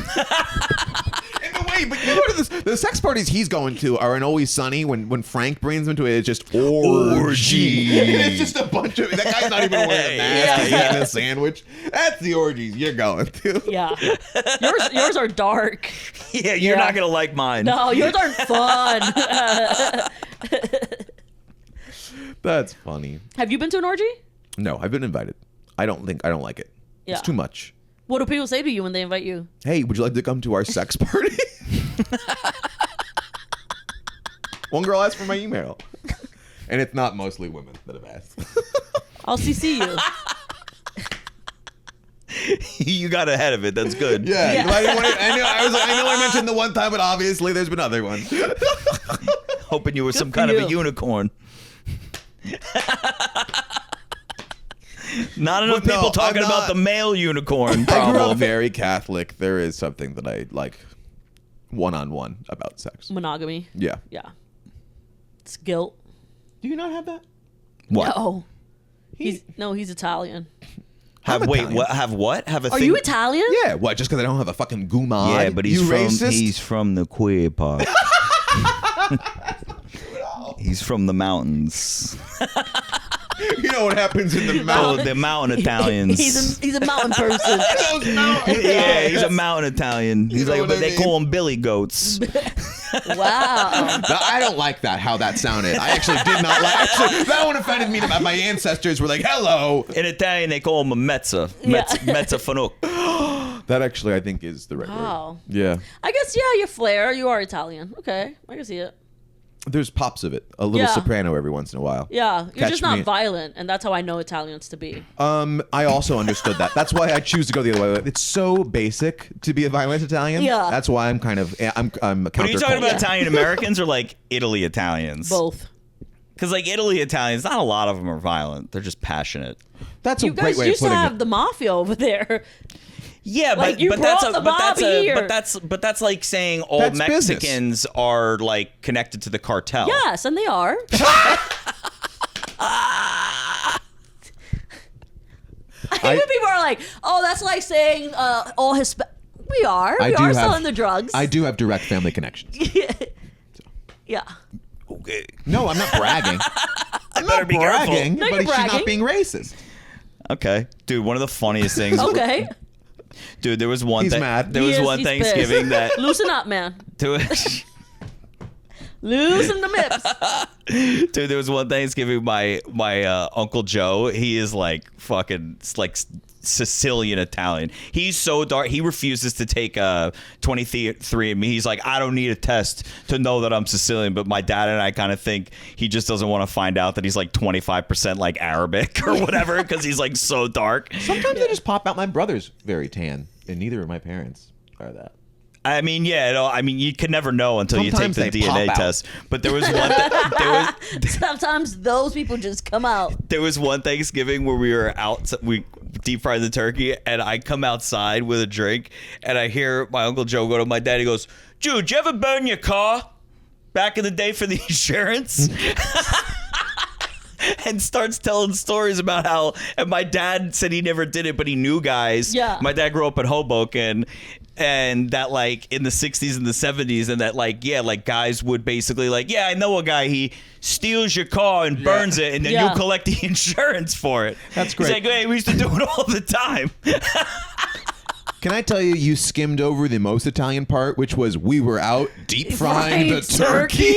the way, but you know what the sex parties he's going to are in Always Sunny when Frank brings him to it. It's just orgy. And it's just a bunch of that guy's not even wearing a mask. He's eating a sandwich. That's the orgies you're going to.
Yeah. Yours are dark.
Yeah, you're
Yeah.
not going to like mine.
No, yours aren't fun.
That's funny.
Have you been to an orgy?
No, I've been invited. I don't like it.
Yeah.
It's too much.
What do people say to you when they invite you?
Hey, would you like to come to our sex party? One girl asked for my email. And it's not mostly women that have asked.
I'll CC you.
You got ahead of it. That's good.
Yeah.
Yeah.
I know I mentioned the one time, but obviously there's been other ones.
Hoping you were some
for
kind of a
you.
unicorn. Not enough
But no,
people talking
I'm
about
not-
the male unicorn
I grew up
problem.
very Catholic. There is something that I like one-on-one about sex.
Monogamy.
Yeah.
Yeah. It's guilt.
Do you not have that?
What?
No. He's Italian.
Have
I'm
wait?
Italian.
What? Have what? Have a
Are
thing?
you Italian?
Yeah. What? Just because I don't have a fucking gumad?
Yeah, but he's
you
from
racist?
from the queer part. He's from the mountains.
You know what happens in the
Oh,
mountains?
the mountain Italians.
He's a mountain person.
Those mountains.
Yeah, he's a mountain Italian. He's
know
like,
what
but
I
they
mean?
call him Billy Goats.
Wow.
No, I don't like that, how that sounded. I actually did not like actually, that one offended me. My ancestors were like, hello.
In Italian, they call him a mezza. Mezza fanuk.
That actually, I think, is the right
Wow.
word. Yeah.
I guess, yeah, you flair. You are Italian. Okay. I can see it.
There's pops of it. A little
Yeah.
soprano every once in a while.
Yeah. You're
Catch
just not
me.
violent, and that's how I know Italians to be.
I also understood that. That's why I choose to go the other way. It's so basic to be a violent Italian.
Yeah.
That's why I'm kind of I'm a
But are you talking about
counterculture.
Italian Americans or like Italy Italians?
Both.
Because like Italy Italians, not a lot of them are violent. They're just passionate.
That's a
You
great
guys
way of
used to
putting
have
it.
the mafia over there.
Yeah,
Like, you
but that's
brought
a,
the
but that's
mob
a,
here.
but that's like saying all
That's business.
Mexicans are like connected to the cartel.
Yes, and they are. I hear people are like, "Oh, that's like saying all Hispa." We are.
I
We
do
are
have-
selling the drugs.
I do have direct family connections.
Yeah.
Okay.
No, I'm not bragging. I'm
better
not
be careful.
bragging,
No,
but
you're
she's not
bragging.
being racist.
Okay, dude. One of the funniest things.
Okay.
Dude, there was one
He's
thing.
mad.
There
He
was
is-
one
he's
Thanksgiving
pissed.
that.
Loosen up, man.
Dude,
Loosen the mips.
dude, there was one Thanksgiving. My Uncle Joe. He is like fucking like Sicilian Italian. He's so dark. He refuses to take 23andMe. He's like, I don't need a test to know that I'm Sicilian. But my dad and I kind of think he just doesn't want to find out that he's like 25% like Arabic or whatever because he's like so dark.
Sometimes they just pop out. My brother's very tan, and neither of my parents are that.
I mean, yeah. I mean, you can never know until
Sometimes
you take the
they pop
DNA
out.
test. But there was one.
Sometimes those people just come out.
There was one Thanksgiving where we were out, we deep fried the turkey, and I come outside with a drink, and I hear my Uncle Joe go to my dad. He goes, "Dude, you ever burn your car back in the day for the insurance?" And starts telling stories about how, and my dad said he never did it, but he knew guys.
Yeah.
My dad grew up in Hoboken, and that like in the 60s and the 70s, and that like, yeah, like guys would basically like, yeah, I know a guy, he steals your car and burns it, and then
Yeah.
you collect the insurance for it.
That's
He's
great.
like, hey, we used to do it all the time.
Can I tell you, you skimmed over the most Italian part, which was we were out deep frying the turkey.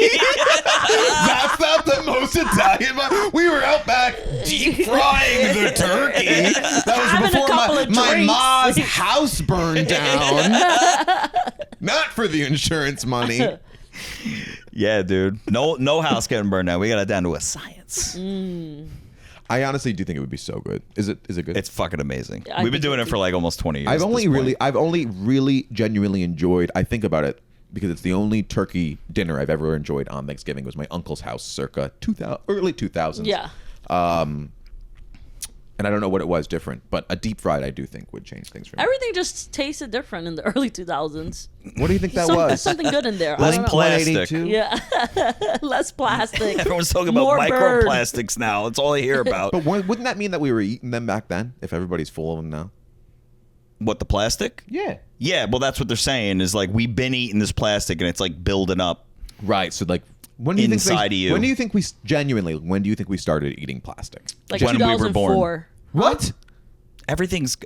That's not the most Italian part. We were out back deep frying the turkey. That
Having a
was before
couple of
my
drinks.
ma's house burned down. Not for the insurance money.
Yeah, dude. No house getting burned down. We got it down to a science.
I honestly do think it would be so good. Is it good?
It's fucking amazing.
I
We've been
think
doing
it
it for like almost 20 years.
I've
at
only
this point.
really genuinely enjoyed. I think about it because it's the only turkey dinner I've ever enjoyed on Thanksgiving. Was my uncle's house, circa early 2000s.
Yeah.
And I don't know what it was different, but a deep fried I do think would change things for me.
Everything just tasted different in the early 2000s.
What do you think that was?
Something good in there. I
Less
don't know.
plastic.
182?
Yeah. Less plastic.
Everyone's talking about
More bird.
microplastics now. That's all I hear about.
But wouldn't that mean that we were eating them back then? If everybody's full of them now?
What, the plastic?
Yeah.
Yeah, well, that's what they're saying is like we've been eating this plastic and it's like building up.
Right. So like, when do you
Inside
think
of you.
When do you think we when do you think we started eating plastic?
Like
When we were
2004.
born.
What?
Everything's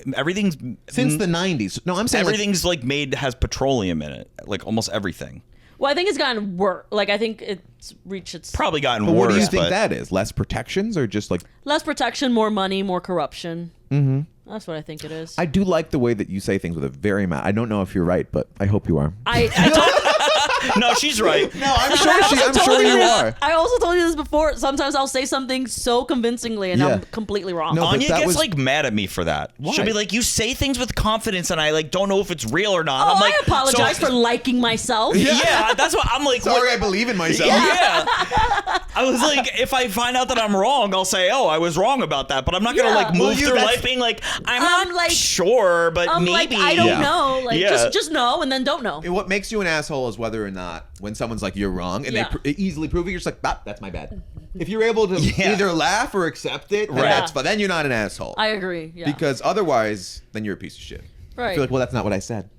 Since the 90s? No, I'm saying
everything's like made has petroleum in it. Like almost everything.
Well, I think it's gotten worse. Like, I think it's reached its
Probably gotten
But
worse.
what do you think
but
that is? Less protections or just like?
less protection, more money, more corruption. Mm-hmm. That's what I think it is.
I do like the way that you say things with a very I don't know if you're right, but I hope you are.
I don't.
No, she's right.
No, I'm sure you are.
I also told you this before. Sometimes I'll say something so convincingly and I'm completely wrong.
No, but
Anya
that
gets
was-
like mad at me for that.
Why?
She'll be like, "You say things with confidence, and I like don't know if it's real or not."
Oh,
I'm like,
I apologize
so-
for liking myself.
Yeah, that's what I'm like.
Sorry,
what-
I believe in myself.
Yeah. I was like, if I find out that I'm wrong, I'll say, "Oh, I was wrong about that." But I'm not gonna
Yeah.
like move
Well,
through
that's-
life being like, "I'm
I'm
not
like-
sure, but
I'm
maybe."
like, I don't
Yeah.
know. Like,
Yeah.
just know and then don't know.
And what makes you an asshole is whether or not when someone's like you're wrong and
Yeah.
they easily prove it, you're just like, that's my bad. If you're able to
Yeah.
either laugh or accept it, then
Right.
that's fine. Then you're not an asshole.
I agree. Yeah.
Because otherwise, then you're a piece of shit.
Right.
You're like, well, that's not what I said.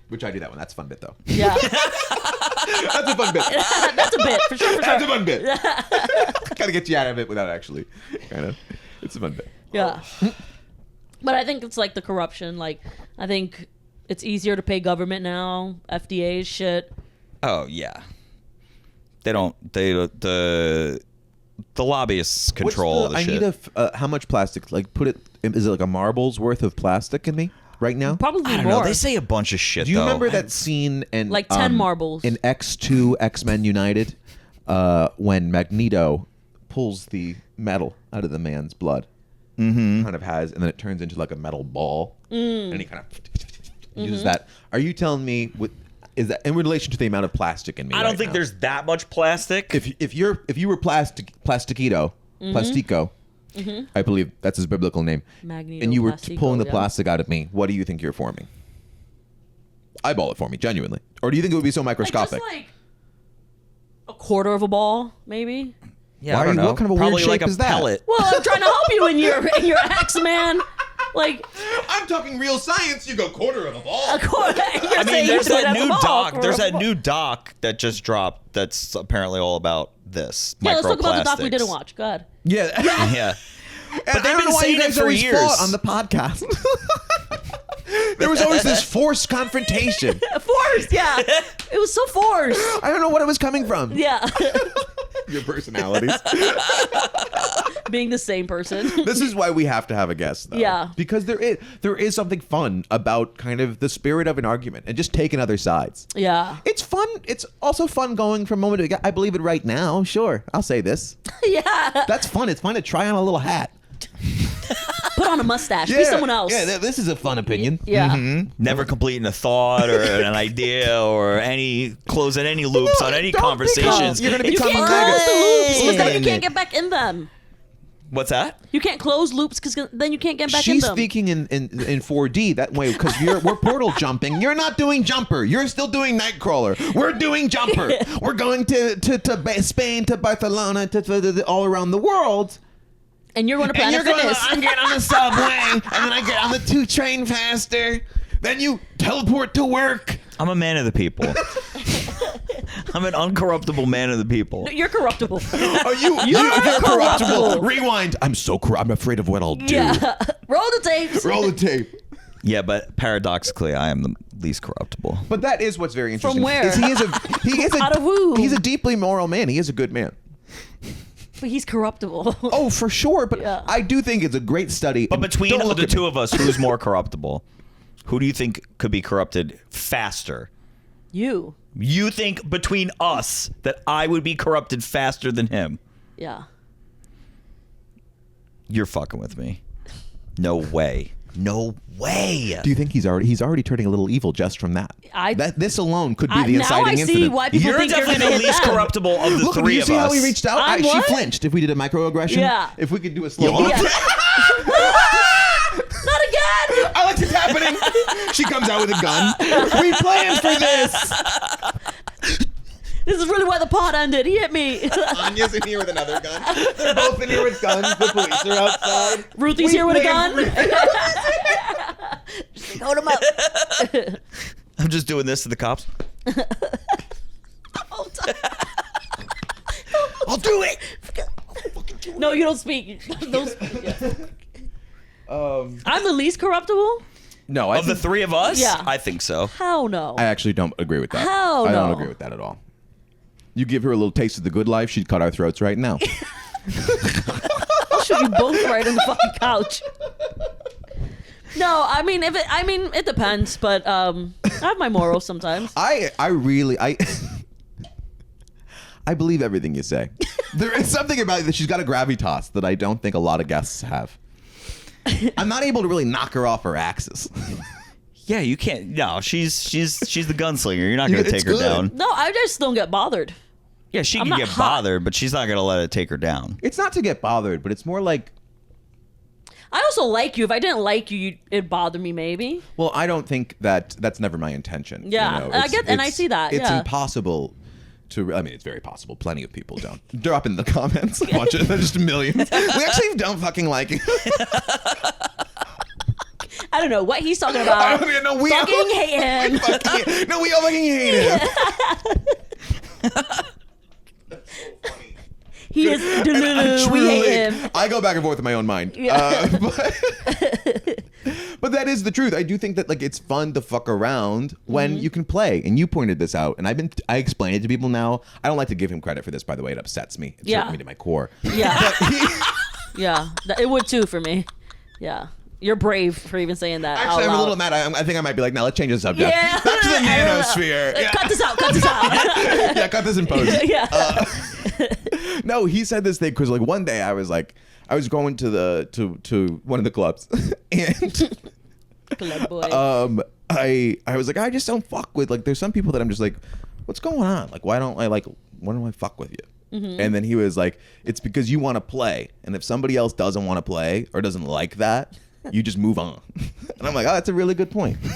Which I do that one. That's a fun bit though.
yeah.
That's a fun bit.
That's a bit for sure.
That's a fun bit. Gotta get you out of it without actually, kind of. It's a fun bit.
Yeah. But I think it's like the corruption. Like, I think it's easier to pay government now. FDA shit.
Oh yeah. They don't. The lobbyists control
What's
the
I
shit.
need how much plastic? Like, put it. Is it like a marble's worth of plastic in me right now?
Probably
I don't
more.
know. They say a bunch of shit.
Do you
though.
remember that scene in
Like 10 marbles.
in X2 X-Men United when Magneto pulls the metal out of the man's blood? Mm-hmm. Kind of has, and then it turns into like a metal ball, and he kind of uses that. Are you telling me is that in relation to the amount of plastic in me?
I don't
right
think
now?
there's that much plastic.
If you were plastico, I believe that's his biblical name,
Magneto
and you were
Plastico,
pulling the
yeah.
plastic out of me, what do you think you're forming? Eyeball it for me, genuinely. Or do you think it would be so
Like,
microscopic?
just like a quarter of a ball, maybe.
yeah,
Why
I
are
don't
you-
know.
what kind of a weird
Probably like
shape
a
is that?
pellet.
Well, I'm trying to help you in your ex, man. Like
I'm talking real science. You go quarter of a ball.
a quarter.
I mean, there's that new doc. There's that new doc that just dropped. That's apparently all about this.
Yeah, let's talk about the doc we
microplastics.
didn't watch. Go ahead.
Yeah.
Yeah.
But
they've been saying it for years.
on the podcast. There was always this forced confrontation.
Forced, yeah. It was so forced.
I don't know what it was coming from.
Yeah.
Your personalities.
Being the same person.
This is why we have to have a guest, though.
Yeah.
Because there is something fun about kind of the spirit of an argument and just taking other sides.
Yeah.
It's fun. It's also fun going from moment to I believe it right now. Sure, I'll say this.
Yeah.
That's fun. It's fun to try on a little hat.
Put on a mustache. Be someone else.
Yeah, this is a fun opinion.
Yeah.
Never completing a thought or an idea or closing any loops on any
don't
conversations.
You're gonna
You
become
can't
a
close the loops because then you
Dang
can't
it.
get back in them.
What's that?
You can't close loops because then you can't get back in
She's
them.
speaking in 4D that way because we're portal jumping. You're not doing jumper. You're still doing Nightcrawler. We're doing jumper. We're going to Spain, to Barcelona, to all around the world.
And you're going to
And
Planet
you're going.
Fitness.
I get on the subway, and then I get on the 2 train faster. Then you teleport to work.
I'm a man of the people. I'm an uncorruptible man of the people.
You're corruptible.
Oh, you're corruptible. Rewind. I'm so corrupt. I'm afraid of what I'll do.
Yeah. Roll the tapes.
Roll the tape.
Yeah, but paradoxically, I am the least corruptible.
But that is what's very interesting.
From where?
Is he is a
Out of who?
He's a deeply moral man. He is a good man.
But he's corruptible.
Oh, for sure. But
Yeah.
I do think it's a great study.
But
And
between
don't look
the
at me.
two of us, who's more corruptible? Who do you think could be corrupted faster?
You.
You think between us that I would be corrupted faster than him?
Yeah.
You're fucking with me. No way. No way.
Do you think he's already turning a little evil just from that? This alone could be the
now
inciting
I see
incident.
why people
You're
think you're
definitely
going to
the
hit
least
them.
corruptible of the
Look,
three
you
of
see
us.
how he reached out?
I'm
She
what?
flinched. If we did a microaggression,
Yeah.
If we could do a slow.
Yeah. Not again.
I like this happening. She comes out with a gun. We planned for this.
This is really why the pod ended. He hit me.
Anya's in here with another gun. They're both in here with guns. The police are outside.
Ruthie's
We
here with a
planned
gun.
for-
Hold him up.
I'm just doing this to the cops.
I'll do it.
No, you don't speak. Don't speak. Yeah.
Um,
I'm the least corruptible?
no, I
Of the
think-
three of us?
Yeah.
I think so.
How no?
I actually don't agree with that.
Hell
I don't
no.
agree with that at all. You give her a little taste of the good life, she'd cut our throats right now.
I'll shoot you both right on the fucking couch. No, I mean it depends, but I have my morals sometimes.
I I believe everything you say. There is something about it that she's got a gravitas that I don't think a lot of guests have. I'm not able to really knock her off her axis.
Yeah, you can't. No, she's the gunslinger. You're not gonna
It's
take her
good.
down.
No, I just don't get bothered.
Yeah, she
I'm
can
not
get
hot.
bothered, but she's not gonna let it take her down.
It's not to get bothered, but it's more like,
I also like you. If I didn't like you, it'd bother me maybe.
well, I don't think that's never my intention.
Yeah, I get- and I see that,
It's
yeah.
impossible to. I mean, it's very possible. Plenty of people don't. Drop in the comments. Watch it. There's just millions. We actually don't fucking like it.
I don't know what he's talking about.
I don't even know. We
Fucking
all,
hate him.
No, we all fucking hate him.
He is delulu. We hate him.
I go back and forth in my own mind.
Yeah.
But that is the truth. I do think that like it's fun to fuck around when
Mm-hmm.
you can play, and you pointed this out, and I explain it to people now. I don't like to give him credit for this, by the way. It upsets me. It's
Yeah.
hurting me to my core.
Yeah.
But he,
Yeah. It would too for me. Yeah. You're brave for even saying that.
actually,
out
I'm a
loud.
little mad. I think I might be like, now let's change the subject.
Yeah.
Back to the
I don't know.
manosphere. Yeah.
Cut this out. Cut this out.
Yeah, cut this in post.
Yeah.
No, he said this thing because like one day I was going to one of the clubs and
Club boy.
I was like, I just don't fuck with, like, there's some people that I'm just like, what's going on? Like, why don't I fuck with you?
Mm-hmm.
And then he was like, it's because you want to play, and if somebody else doesn't want to play or doesn't like that, you just move on. And I'm like, oh, that's a really good point.
I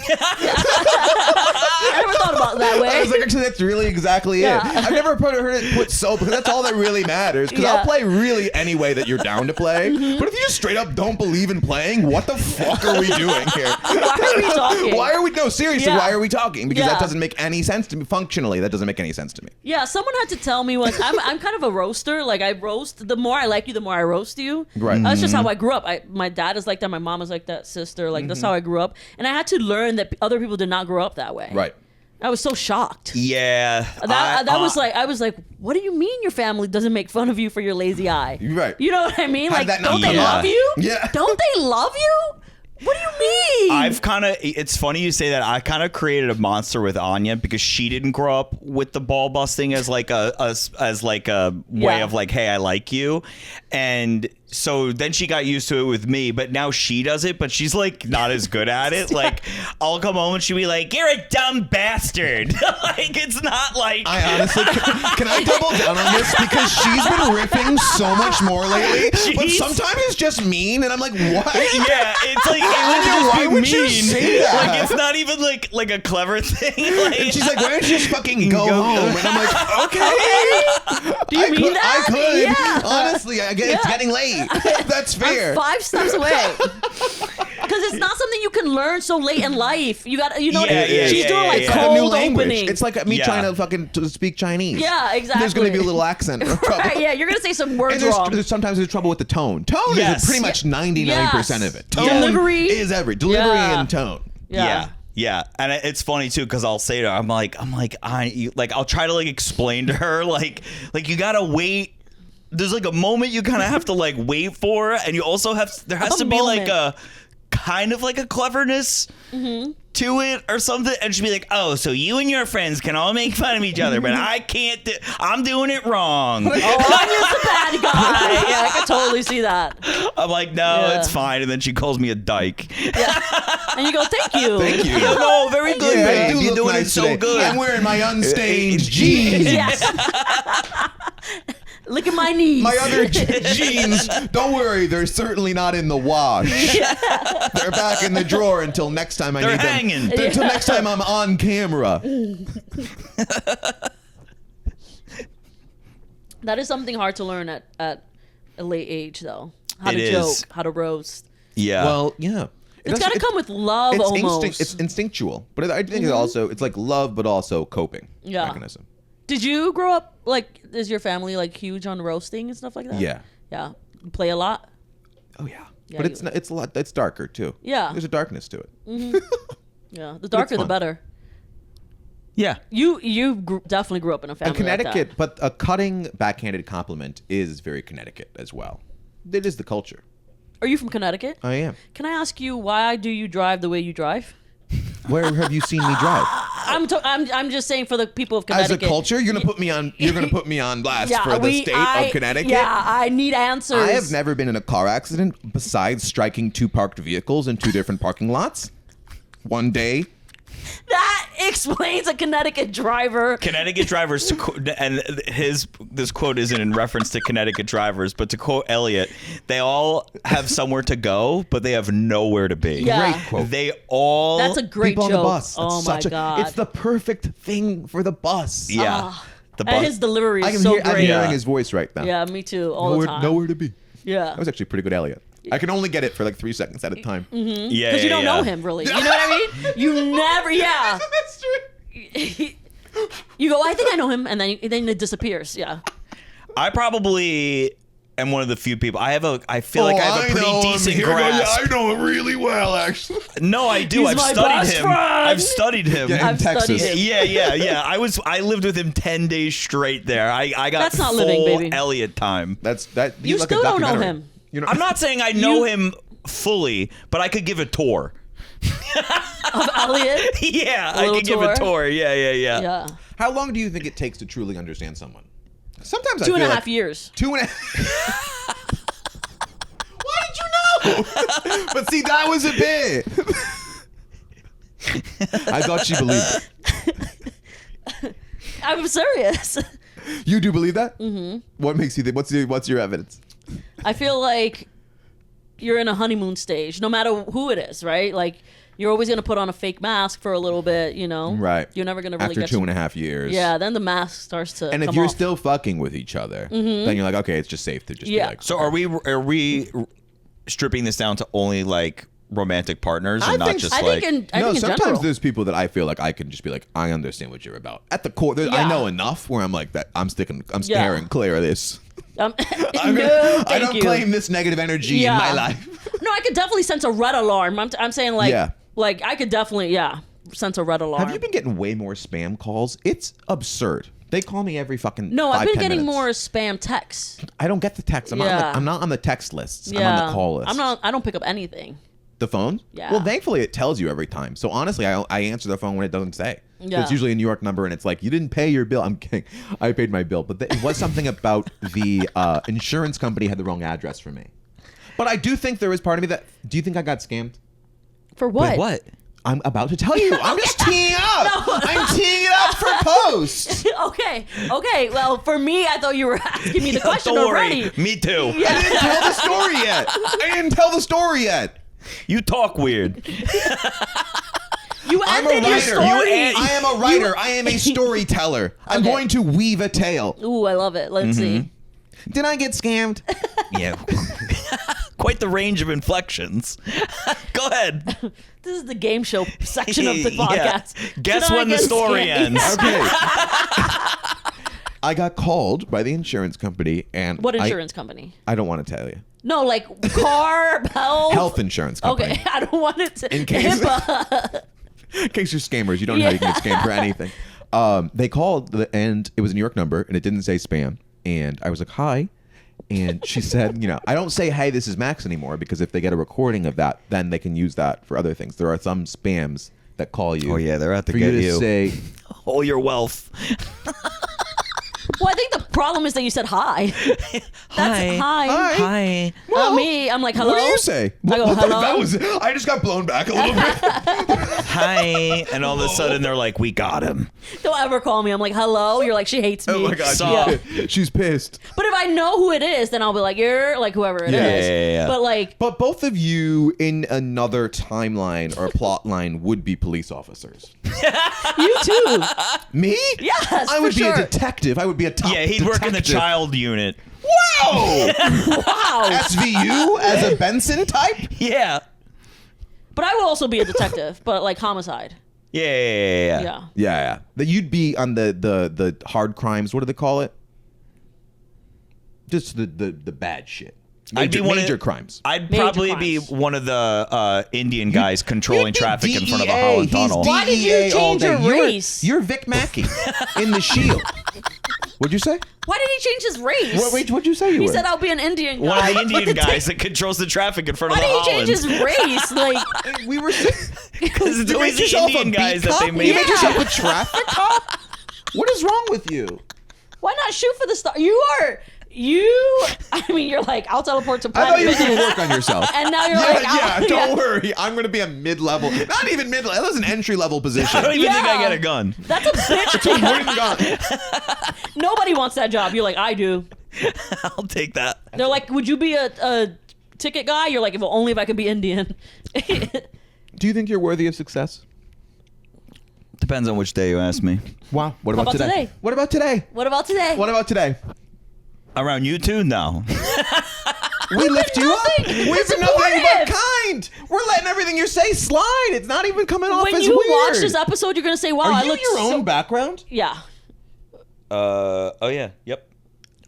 never thought about it that way.
I was like, actually, that's really exactly
Yeah.
it. I've never heard it put so, because that's all that really matters. Because
Yeah.
I'll play really any way that you're down to play. But if you just straight up don't believe in playing, what the fuck are we doing here?
Why are we talking?
Why are we? No, seriously,
Yeah.
why are we talking? Because
Yeah.
that doesn't make any sense to me. Functionally, that doesn't make any sense to me.
Yeah, someone had to tell me once. I'm kind of a roaster. Like I roast. The more I like you, the more I roast you.
Right.
That's just how I grew up. My dad is like that. My mom is like that. Sister, like that's how I grew up. And I had to learn that other people did not grow up that way.
Right.
I was so shocked.
Yeah,
That was like, I was like, what do you mean your family doesn't make fun of you for your lazy eye?
Right.
You know what I mean?
How'd
Like,
that not
don't they
be?
love you?
Yeah.
Don't they love you? What do you mean?
I've kind of. It's funny you say that. I kind of created a monster with Anya because she didn't grow up with the ball busting as like a way
Yeah.
of like, hey, I like you, and so then she got used to it with me. But now she does it, but she's like not as good at it. Like I'll come home and she'll be like, "You're a dumb bastard." Like it's not like.
I honestly, can I double down on this? Because she's been riffing so much more lately. But
Jeez.
sometimes it's just mean, and I'm like, what?
Yeah, it's like it would
Anya,
just
why
be
would you
mean.
say that?
Like it's not even like a clever thing. Like,
And she's like, why don't you just fucking go home? And I'm like, okay.
Do you mean that?
I could.
Yeah.
Honestly, I get it's
Yeah.
getting late. That's fair.
I'm 5 steps away. Because it's not something you can learn so late in life. You got, you know,
Yeah, yeah,
she's
yeah,
doing
yeah,
like
yeah.
It's like a new
cold
language.
opening.
It's like me
Yeah.
trying to fucking speak Chinese.
Yeah, exactly.
There's going to be a little accent trouble.
Right, yeah, you're gonna say some words
And
wrong.
sometimes there's trouble with the tone. Tone
Yes.
is pretty much 99% of it. Tone
Delivery.
is delivery
Yeah.
and tone.
Yeah, and it's funny too because I'll say to her, I'll try to like explain to her like you gotta wait. There's like a moment you kind of have to like wait for, and you also there has
A
to be like
moment.
a kind of like a cleverness to it or something, and she'd be like, "Oh, so you and your friends can all make fun of each other, but I can't. I'm doing it wrong."
Oh, Anya's the bad guy. Yeah, I can totally see that.
I'm like, "No,
Yeah.
it's fine," and then she calls me a dyke.
And you go, thank you.
Thank you.
No, very good,
Yeah, I
babe.
do
You're
look
doing
nice
it so
today.
good.
I'm wearing my unstained jeans.
Yes. Look at my knees.
My other jeans, don't worry, they're certainly not in the wash. They're back in the drawer until next time I
They're
need
hanging.
them. Until next time I'm on camera.
That is something hard to learn at a late age, though. How
It
to
is.
joke, how to roast.
Yeah.
Well, yeah.
It's got to come with love,
it's
almost.
It's instinctual, but I think it's like love, but also coping
Yeah.
mechanism.
Did you grow up, like, is your family, like, huge on roasting and stuff like that?
Yeah.
Yeah. You play a lot?
Oh yeah,
Yeah,
but
you-
it's not, it's a lot. It's darker too.
Yeah.
There's a darkness to it.
Yeah. The darker, the
fun.
better.
yeah.
You definitely grew up in a family
And Connecticut,
like that.
but a cutting backhanded compliment is very Connecticut as well. It is the culture.
Are you from Connecticut?
I am.
Can I ask you, why do you drive the way you drive?
Where have you seen me drive?
I'm just saying for the people of
As a
Connecticut.
culture, you're gonna put me on. You're gonna put me on blast for the state of Connecticut.
Yeah, I need answers.
I have never been in a car accident besides striking two parked vehicles in two different parking lots. One day.
That explains a Connecticut driver.
Connecticut drivers, and this quote isn't in reference to Connecticut drivers, but to quote Elliot, they all have somewhere to go, but they have nowhere to be.
Yeah.
Great quote.
They all.
That's a great
People
joke.
on the bus.
Oh
It's
my god.
It's the perfect thing for the bus.
Yeah. The
And his delivery
I
is
can
so
hear. I'm
great.
hearing his voice right now.
Yeah, me too. All the time.
Nowhere to be.
Yeah.
That was actually pretty good, Elliot. I can only get it for like 3 seconds at a time.
Yeah.
Because you don't know him, really. You know what I mean? You never, yeah. You go, I think I know him, and then it disappears. Yeah.
I probably am one of the few people. I feel like I have a pretty decent grasp.
I know him really well, actually.
No, I do.
He's
I've
my
studied
best
him.
friend.
I've studied him.
Yeah, in
I've studied
Texas.
him.
Yeah. I lived with him 10 days straight there. I got
That's not
full
living, baby.
Elliot time.
You still don't know him.
You know,
I'm not saying I know him fully, but I could give a tour.
Of Elliot.
Yeah, I
little
could give a tour. Yeah.
Yeah.
How long do you think it takes to truly understand someone? Sometimes I
2.5
feel like
years.
2.5. Why did you know? But see, that was a bit. I thought she believed it.
I'm serious.
You do believe that? Mm-hmm. What makes you think? What's your evidence?
I feel like you're in a honeymoon stage, no matter who it is, right? Like, you're always going to put on a fake mask for a little bit, you know?
Right.
You're never going to really
After
get
2.5 years.
Yeah, then the mask starts to
And if
come
you're
off.
still fucking with each other, then you're like, okay, it's just safe to just
Yeah.
be like.
So are we stripping this down to only like romantic partners and
I
not
think-
just
I
like
think in
sometimes
general.
there's people that I feel like I can just be like, I understand what you're about. At the core, I
Yeah.
know enough where I'm like that. I'm
Yeah.
steering clear of this.
No,
I
thank
don't
you.
claim this negative energy
Yeah.
in my life.
No, I could definitely sense a red alarm. I'm saying like,
Yeah.
like I could definitely, sense a red alarm.
Have you been getting way more spam calls? It's absurd. They call me every fucking.
No, I've been
5-10
getting
minutes.
more spam texts.
I don't get the text. I'm
Yeah.
not on the text lists.
Yeah,
I'm on the call list.
I don't pick up anything.
The phone?
Yeah.
Well, thankfully it tells you every time. So honestly, I answer the phone when it doesn't say.
Yeah.
It's usually a New York number, and it's like, you didn't pay your bill. I'm kidding. I paid my bill, but it was something about the insurance company had the wrong address for me. But I do think there is part of me that. Do you think I got scammed?
For what?
Wait, what?
I'm about to tell you. I'm just teeing up.
No.
I'm teeing it up for post.
Okay. Well, for me, I thought you were asking me the question
Don't
already.
worry. Me too.
I didn't tell the story yet. I didn't tell the story yet.
You talk weird.
You
I'm a
ended your
writer.
story.
I am a writer. I am a storyteller. I'm
Okay.
going to weave a tale.
Ooh, I love it. Let's see.
Did I get scammed?
Yeah. Quite the range of inflections. Go ahead.
This is the game show section of the
Yeah.
podcast.
Guess
Did I
when the
get
story
scammed?
ends.
Okay. I got called by the insurance company, and
What insurance company?
I don't want to tell you.
No, like car, health
Insurance company.
Okay, I don't want it to.
In case-
HIPAA.
In case you're scammers, you don't know how you can get scammed for anything. They called, and it was a New York number, and it didn't say spam. And I was like, hi. And she said, I don't say, hey, this is Max anymore, because if they get a recording of that, then they can use that for other things. There are some spams that call you.
Oh, yeah, they're out to
for
get
you to
you.
say,
All your wealth.
Well, I think the problem is that you said hi. That's hi.
Hi.
Hi.
Well,
me, I'm like, hello.
what do you say?
I go, hello.
That was, I just got blown back a little bit.
Hi. And all of a sudden they're like, we got him.
Don't ever call me. I'm like, hello. You're like, she hates me.
Oh my God.
So-
She's pissed.
But if I know who it is, then I'll be like, you're like whoever it is.
Yeah.
Yeah.
But like,
But both of you in another timeline or plot line would be police officers.
you too.
Me?
Yes,
I would
for
be
sure.
a detective. I would be a top
Yeah, he'd work in the
detective.
child unit.
Wow!
Wow.
SVU as a Benson type?
Yeah.
But I will also be a detective, but like homicide.
Yeah.
Yeah.
Yeah. That you'd be on the hard crimes. What do they call it? Just the bad shit.
I'd be one of-
major crimes.
I'd
Major
probably be
crimes.
one of the Indian guys controlling
You'd be
traffic in front of a
DEA.
Holland
He's
tunnel.
Why did you
DEA all
change your
day.
race?
You're Vic Mackey in The Shield. What'd you say?
Why did he change his race?
What'd you say you
He
were?
said I'll be an Indian guy.
One of the
With
Indian
the
guys that controls the traffic in front
Why
of the
did he change
Holland.
his race? Like,
we were
Because it's
You
always
made
the
yourself
Indian
a
guys
beat
that they
cop?
make.
You made yourself a traffic cop? What is wrong with you?
Why not shoot for the star? I mean, you're like, I'll teleport to
I
planet
thought you were going to
Fitness.
work on yourself.
And now you're
Yeah,
like,
yeah, don't worry. I'm going to be a mid-level. Not even mid-level. That was an entry-level position.
I don't even think I
Yeah.
get a gun.
That's a bitch
It's a
thing.
morning gun.
Nobody wants that job. You're like, I do.
I'll take that.
They're like, would you be a ticket guy? You're like, well, only if I could be Indian.
Do you think you're worthy of success?
Depends on which day you ask me.
Wow. What
about today?
What about today?
What about today?
What about today?
Around you two? No.
We lift you up.
nothing.
We've
We're
been nothing but
supportive.
kind. We're letting everything you say slide. It's not even coming off
When
as
you
weird.
watch this episode, you're gonna say, "Wow,
Are
I
you
look
your
so."
own background?
Yeah.
Oh yeah. Yep.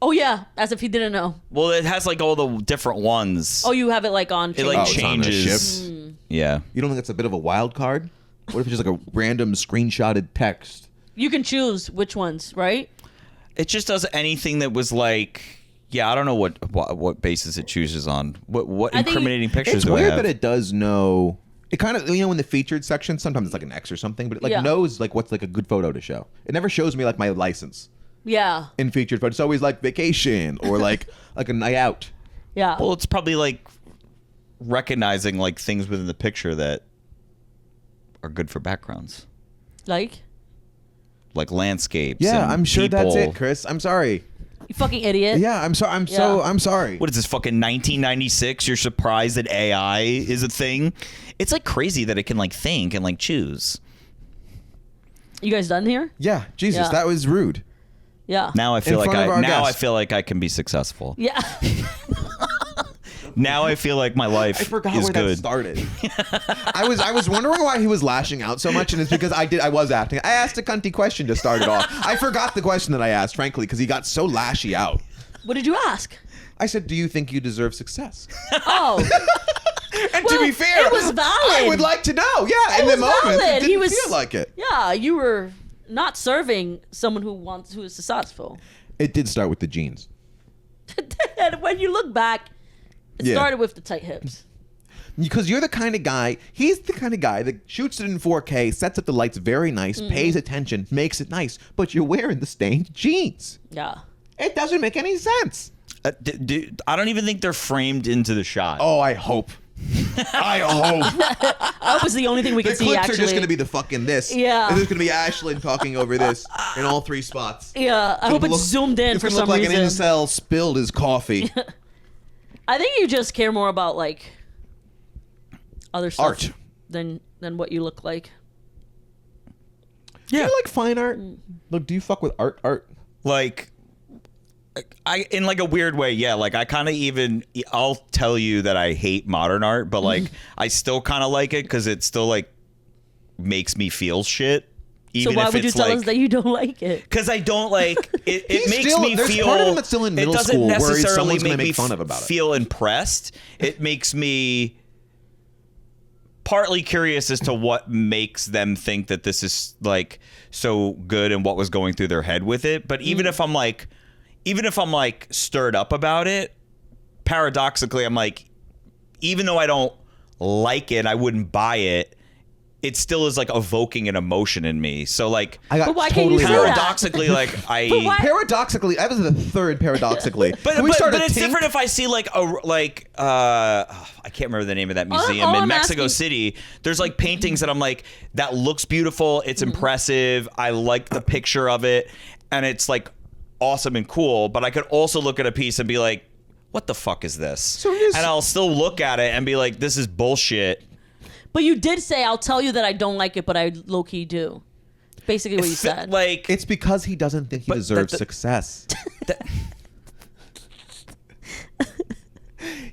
Oh yeah, as if he didn't know.
Well, it has like all the different ones.
Oh, you have it like on.
It like
Oh, it's on the
changes.
ship.
Yeah.
You don't think that's a bit of a wild card? What if it's just like a random screenshotted text?
You can choose which ones, right?
It just does anything that was like. Yeah, I don't know what basis it chooses on. What
I think
incriminating pictures
It's
do I
weird
have?
that it does know. It kind of, in the featured section, sometimes it's like an X or something, but it like
Yeah.
knows like what's like a good photo to show. It never shows me like my license
Yeah.
in featured photos. It's always like vacation or like a night out.
Yeah.
Well, it's probably like recognizing like things within the picture that are good for backgrounds,
Like,
like landscapes.
Yeah,
and
I'm sure that's
people.
it, Chris. I'm sorry.
you fucking idiot.
Yeah, I'm sorry.
Yeah.
I'm sorry.
What is this fucking 1996? You're surprised that AI is a thing? It's like crazy that it can like think and like choose.
You guys done here?
Yeah, Jesus,
Yeah.
that was rude.
Yeah.
Now I feel
In front of our
I
guest.
feel like I can be successful.
Yeah.
Now I feel like my life
I forgot
is
where
good.
that started. I was wondering why he was lashing out so much, and it's because I was acting. I asked a cunty question to start it off. I forgot the question that I asked, frankly, because he got so lashy out.
What did you ask?
I said, "Do you think you deserve success?"
Oh.
And
Well,
to be fair,
it was valid.
I would like to know. Yeah, in
It
the
was
moment,
valid.
it
He
didn't
was-
feel like it.
Yeah, you were not serving someone who is successful.
It did start with the jeans.
And when you look back, it
Yeah.
started with the tight hips.
Because you're the kind of guy, he's the kind of guy that shoots it in 4K, sets up the lights very nice,
Mm-hmm.
pays attention, makes it nice, but you're wearing the stained jeans.
Yeah.
It doesn't make any sense.
I don't even think they're framed into the shot.
Oh, I hope. I hope.
That was the only thing we
The
could see,
clips
actually.
are just going to be the fucking this.
Yeah.
And there's going to be Ashlynn talking over this in all three spots.
Yeah, I hope it's zoomed in
It's
for
gonna
some
look like
reason.
an incel spilled his coffee.
I think you just care more about, like, other stuff
Art.
than what you look like.
Do you like fine art? Look, do you fuck with art?
Like I in like a weird way, yeah. Like I kind of I'll tell you that I hate modern art, but like I still kind of like it because it still like makes me feel shit. Even
So why
if
would you
it's
tell
like,
us that you don't like it?
Because I don't like it. It
He's
makes
still-
me
there's
feel.
part of him that's still in middle
it doesn't
school worried
necessarily
someone's gonna
make
make
me
fun of about it.
feel impressed. It makes me partly curious as to what makes them think that this is like so good and what was going through their head with it. But even if I'm like stirred up about it, paradoxically, I'm like, even though I don't like it, I wouldn't buy it. It still is like evoking an emotion in me. So like
I got
But why can't you
totally
say
wrong.
that?
paradoxically, like I.
But why-
Paradoxically, that was the third paradoxically.
But,
Can we start a
it's
tink?
different if I see like I can't remember the name of that museum
all
in
I'm
Mexico
asking-
City. There's like paintings that I'm like, that looks beautiful. It's impressive. I like the picture of it, and it's like awesome and cool. But I could also look at a piece and be like, what the fuck is this?
So just-
and I'll still look at it and be like, this is bullshit.
But you did say, I'll tell you that I don't like it, but I low-key do. Basically what you said.
Like
It's because he doesn't think he
But
deserves
that-
success.
that-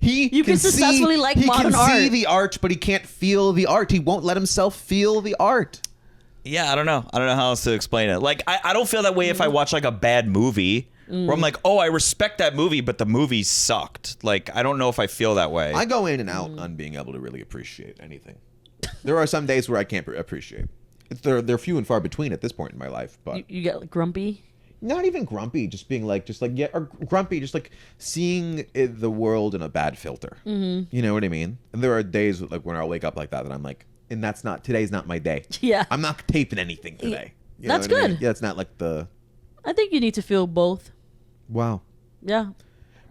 You can successfully like modern
He can see
art.
the art, but he can't feel the art. He won't let himself feel the art.
Yeah, I don't know how else to explain it. Like, I don't feel that way if I watch like a bad movie where I'm like, oh, I respect that movie, but the movie sucked. Like, I don't know if I feel that way.
I go in and out on being able to really appreciate anything. There are some days where I can't appreciate. They're few and far between at this point in my life, but
You get like, grumpy.
not even grumpy. Just being like, yeah, or grumpy. Just like seeing the world in a bad filter. You know what I mean? And there are days like when I'll wake up like that, and I'm like, and today's not my day.
Yeah.
I'm not taping anything today. You
That's
know what I mean?
good.
Yeah, it's not like the
I think you need to feel both.
wow.
Yeah.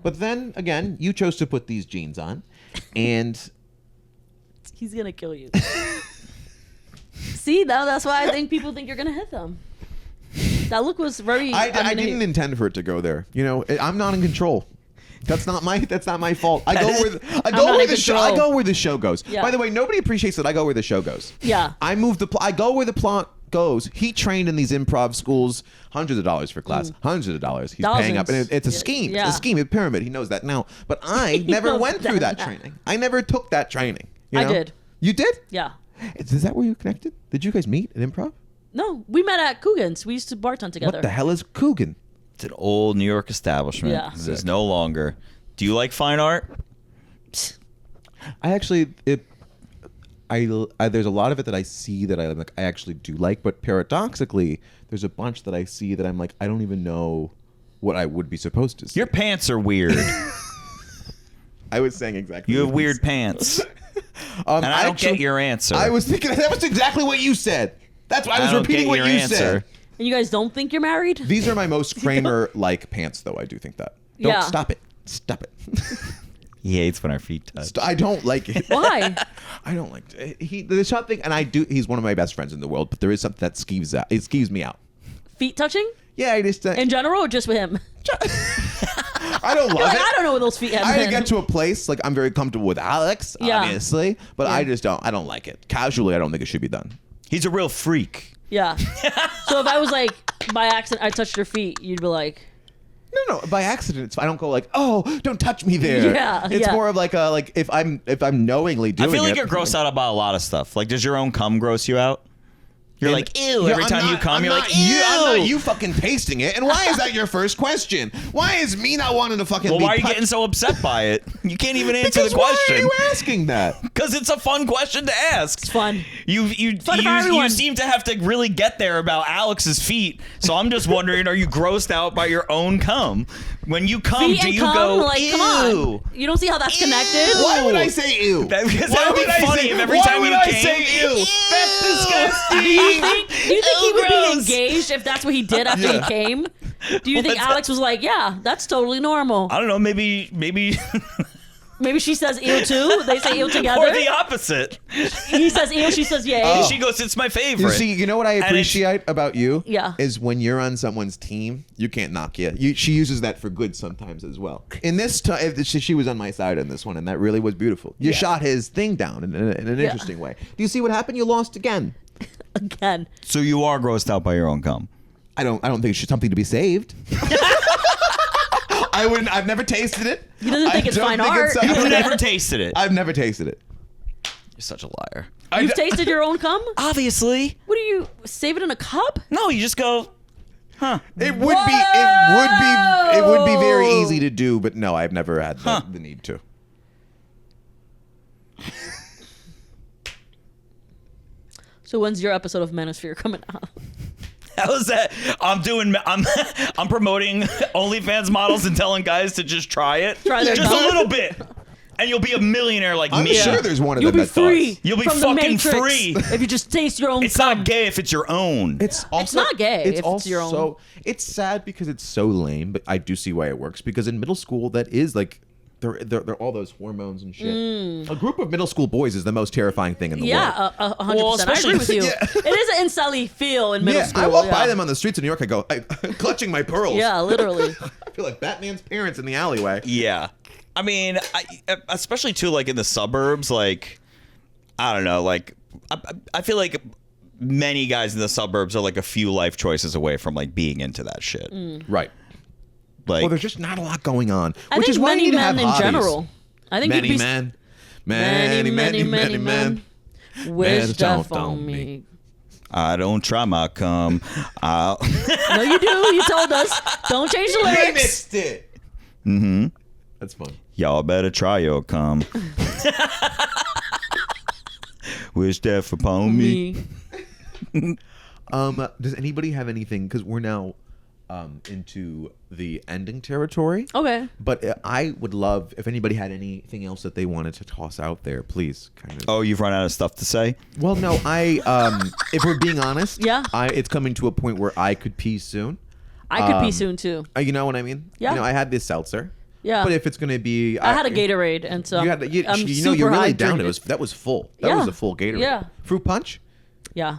But then again, you chose to put these jeans on, and
He's gonna kill you. See, now that's why I think people think you're gonna hit them. That look was very.
I didn't intend for it to go there. You know, I'm not in control. That's not my fault. I go where the show goes.
Yeah.
By the way, nobody appreciates that I go where the show goes.
Yeah.
I go where the plot goes. He trained in these improv schools, hundreds of dollars for class, hundreds of dollars. He's paying up, and it's a scheme.
Yeah.
It's a scheme, a pyramid. He knows that now. But I never
knows
went through that
that.
training. I never took that training. You
I
know?
did.
You did?
Yeah.
Is that where you connected? Did you guys meet at improv?
No, we met at Coogan's. We used to bartend together.
What the hell is Coogan?
It's an old New York establishment.
Yeah.
This is no longer. Do you like fine art?
I actually there's a lot of it that I see that I actually do like, but paradoxically, there's a bunch that I see that I'm like, I don't even know what I would be supposed to see.
Your pants are weird.
I was saying exactly.
You have
what
weird pants.
And
And I don't get your answer.
I was thinking that was exactly what you said. That's why I was
don't
repeating
get
what
your
you
answer.
said.
And you guys don't think you're married?
These are my most Kramer-like pants, though. I do think that. Don't
Yeah.
stop it. Stop it.
He hates when our feet touch.
I don't like it.
Why?
I don't like it. There's something, and I do. He's one of my best friends in the world, but there is something that skeeves out. It skeeves me out.
Feet touching?
Yeah, I just.
In general or just with him?
I don't love
You're like,
it.
I don't know where those feet have
I had to
been.
get to a place like I'm very comfortable with Alex,
Yeah.
obviously, but I just don't. I don't like it. Casually, I don't think it should be done.
He's a real freak.
Yeah. So if I was like, by accident, I touched your feet, you'd be like,
No, by accident. I don't go like, oh, don't touch me there.
Yeah,
it's
yeah.
more of like if I'm knowingly doing
I
it.
feel like you're grossed out about a lot of stuff. Like, does your own cum gross you out? You're
And-
like, ew,
Yeah,
every
I'm
time you
not-
come,
I'm
you're
not
like, ew.
I'm not you fucking tasting it. And why is that your first question? Why is me not wanting to fucking
Well,
be
why are you
touched?
getting so upset by it? You can't even answer
Because
the
why are
question.
you asking that?
Because it's a fun question to ask.
it's fun.
You
fun for everyone.
seem to have to really get there about Alex's feet. So I'm just wondering, are you grossed out by your own cum? When you come,
Feet
do
and
you
cum,
go,
like,
ew?
come on. You don't see how that's connected?
Why would I say ew?
Because
Why
that would
would
be
I
funny
say-
if every
why
time
would
you
I
came,
say ew? That's disgusting.
Do you think he would be
gross.
engaged if that's what he did after he came? Do you think
What's
Alex was like, yeah, that's totally normal?
I don't know, maybe
Maybe she says ew too? They say ew together?
or the opposite.
He says ew, she says yay.
She goes, it's my
You
favorite.
see, you know what I
it's-
appreciate about you?
Yeah.
Is when you're on someone's team, you can't knock you. She uses that for good sometimes as well. In this time, she was on my side in this one, and that really was beautiful. You shot his thing down in an interesting way. Do you see what happened? You lost again.
Again.
So you are grossed out by your own cum.
I don't think it's something to be saved. I wouldn't. I've never tasted it.
He doesn't think it's fine art.
You've never tasted it.
I've never tasted it.
You're such a liar.
You've tasted your own cum?
Obviously.
What do you save it in a cup?
No, you just go, huh.
It would be very easy to do, but no, I've never had the need to.
So when's your episode of Manosphere coming out?
How's that? I'm promoting OnlyFans models and telling guys to just try it.
Try their
just
cum?
a little bit. And you'll be a millionaire like
I'm
me.
sure there's one of
You'll
them
be
that
free.
does.
You'll be
from the
fucking
Matrix
free.
if you just taste your own
It's
cum.
not gay if it's your own.
It's also
not gay if it's your own.
So it's sad because it's so lame, but I do see why it works because in middle school that is like they're all those hormones and shit. A group of middle school boys is the most terrifying thing in the world.
Yeah, 100%.
Well,
I agree with you.
Yeah.
It is an incelly feel in middle
Yeah,
school.
I walk
yeah.
by them on the streets of New York. I go, clutching my pearls.
Yeah, literally.
I feel like Batman's parents in the alleyway.
Yeah. I mean, especially too, like in the suburbs, like, I don't know, like, I feel like many guys in the suburbs are like a few life choices away from like being into that shit.
Right.
Like,
Well, there's just not a lot going on,
I
which
think
is why
many
you need to
men
have
in
hobbies.
general. I think
Many
you'd be
men. Many men.
wish
Men
death
don't
on
me.
me.
I don't try my cum.
No, you do. You told us. Don't change the
You
lyrics.
mixed it. Mm-hmm. That's fun.
Y'all better try your cum. Wish death upon me.
Me.
Does anybody have anything? Because we're now into the ending territory.
Okay.
But I would love if anybody had anything else that they wanted to toss out there, please. Kind of.
Oh, you've run out of stuff to say?
Well, no, if we're being honest,
Yeah.
it's coming to a point where I could pee soon.
I could pee soon too.
You know what I mean?
Yeah.
You know, I had this seltzer.
Yeah.
But if it's going to be,
I had a Gatorade, and so
You had,
I'm
you know,
super
you're really
hydrated.
down. That was full. That
Yeah.
was a full Gatorade.
Yeah.
Fruit punch.
Yeah.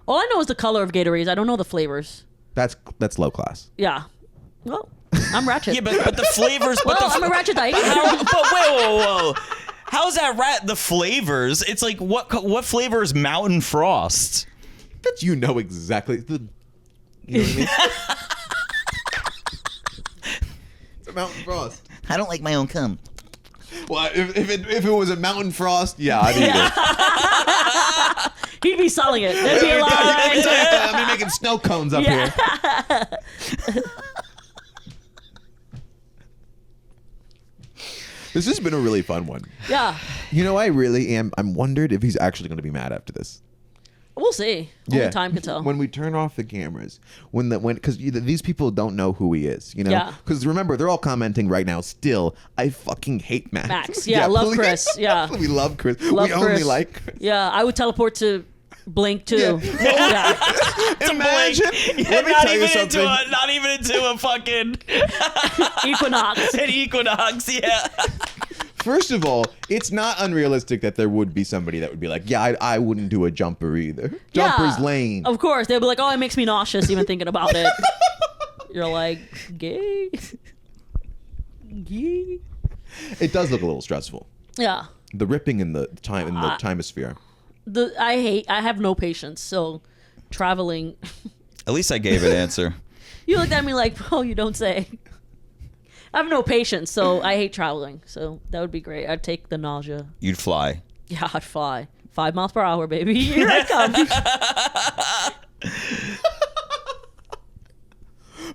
All I know is the color of Gatorades. I don't know the flavors.
That's low class.
Yeah. Well, I'm ratchet.
Yeah, but the flavors.
well,
but the,
I'm a ratchet dyke.
But wait, whoa. How's that the flavors? It's like what flavor is Mountain Frost?
That you know exactly. You know what I mean? It's a Mountain Frost.
I don't like my own cum.
Well, if it was a Mountain Frost, yeah, I'd eat it.
He'd be selling it. There'd be a line.
I'd be making snow cones up here. This has been a really fun one.
Yeah.
You know, I really am. I'm wondered if he's actually going to be mad after this.
We'll see. Only time can tell.
When we turn off the cameras, because these people don't know who he is, you know.
Yeah.
Because remember, they're all commenting right now. Still, I fucking hate Max.
Max. Yeah, love
please.
Chris. Yeah.
We love Chris.
Love
we only
Chris.
like Chris.
Yeah, I would teleport to Blink too.
Yeah. Imagine. Let me tell you something.
Not even into a fucking
Equinox.
an equinox. Yeah.
First of all, it's not unrealistic that there would be somebody that would be like, yeah, I wouldn't do a jumper either. Jumper's lame.
Of course. They'll be like, oh, it makes me nauseous even thinking about it. You're like, gay? Gay?
It does look a little stressful.
Yeah.
The ripping in the timeosphere.
I have no patience, so traveling.
At least I gave an answer.
You looked at me like, oh, you don't say. I have no patience, so I hate traveling. So that would be great. I'd take the nausea.
You'd fly.
Yeah, I'd fly. 5 miles per hour, baby. Here I come.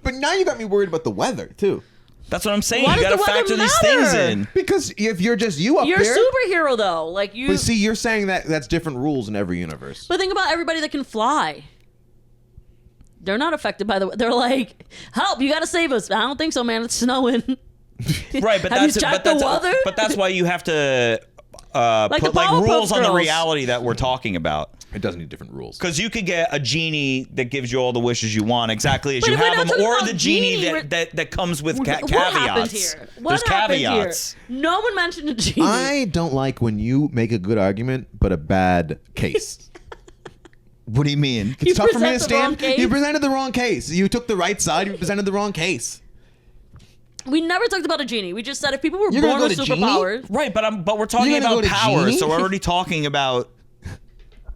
But now you got me worried about the weather, too.
That's what I'm saying.
Why
You
does
got to
the weather
factor these things
matter?
in.
Because if you're just you up
You're
there.
a superhero, though. Like you.
But see, you're saying that that's different rules in every universe.
But think about everybody that can fly. They're not affected by the. They're like, help! You got to save us. I don't think so, man. It's snowing.
Right, but
Have you checked the weather?
But that's why you have to
Like
put
the
like
Powerpuff
rules on the
Girls.
reality that we're talking about.
It does need different rules.
Because you could get a genie that gives you all the wishes you want exactly as
But
you
if we're
have
not
them,
talking
or
about
the genie
genie,
that comes with
What happened
caveats.
here?
There's caveats.
Here? No one mentioned a genie.
I don't like when you make a good argument, but a bad case.
What do you mean?
You
It's tough for me to
present the wrong
stand.
case?
You presented the wrong case. You took the right side. You presented the wrong case.
We never talked about a genie. We just said if people were
You're
born
gonna
with
go to genie?
superpowers.
Right, but we're talking
You're gonna
about
go to
power,
genie?
so we're already talking about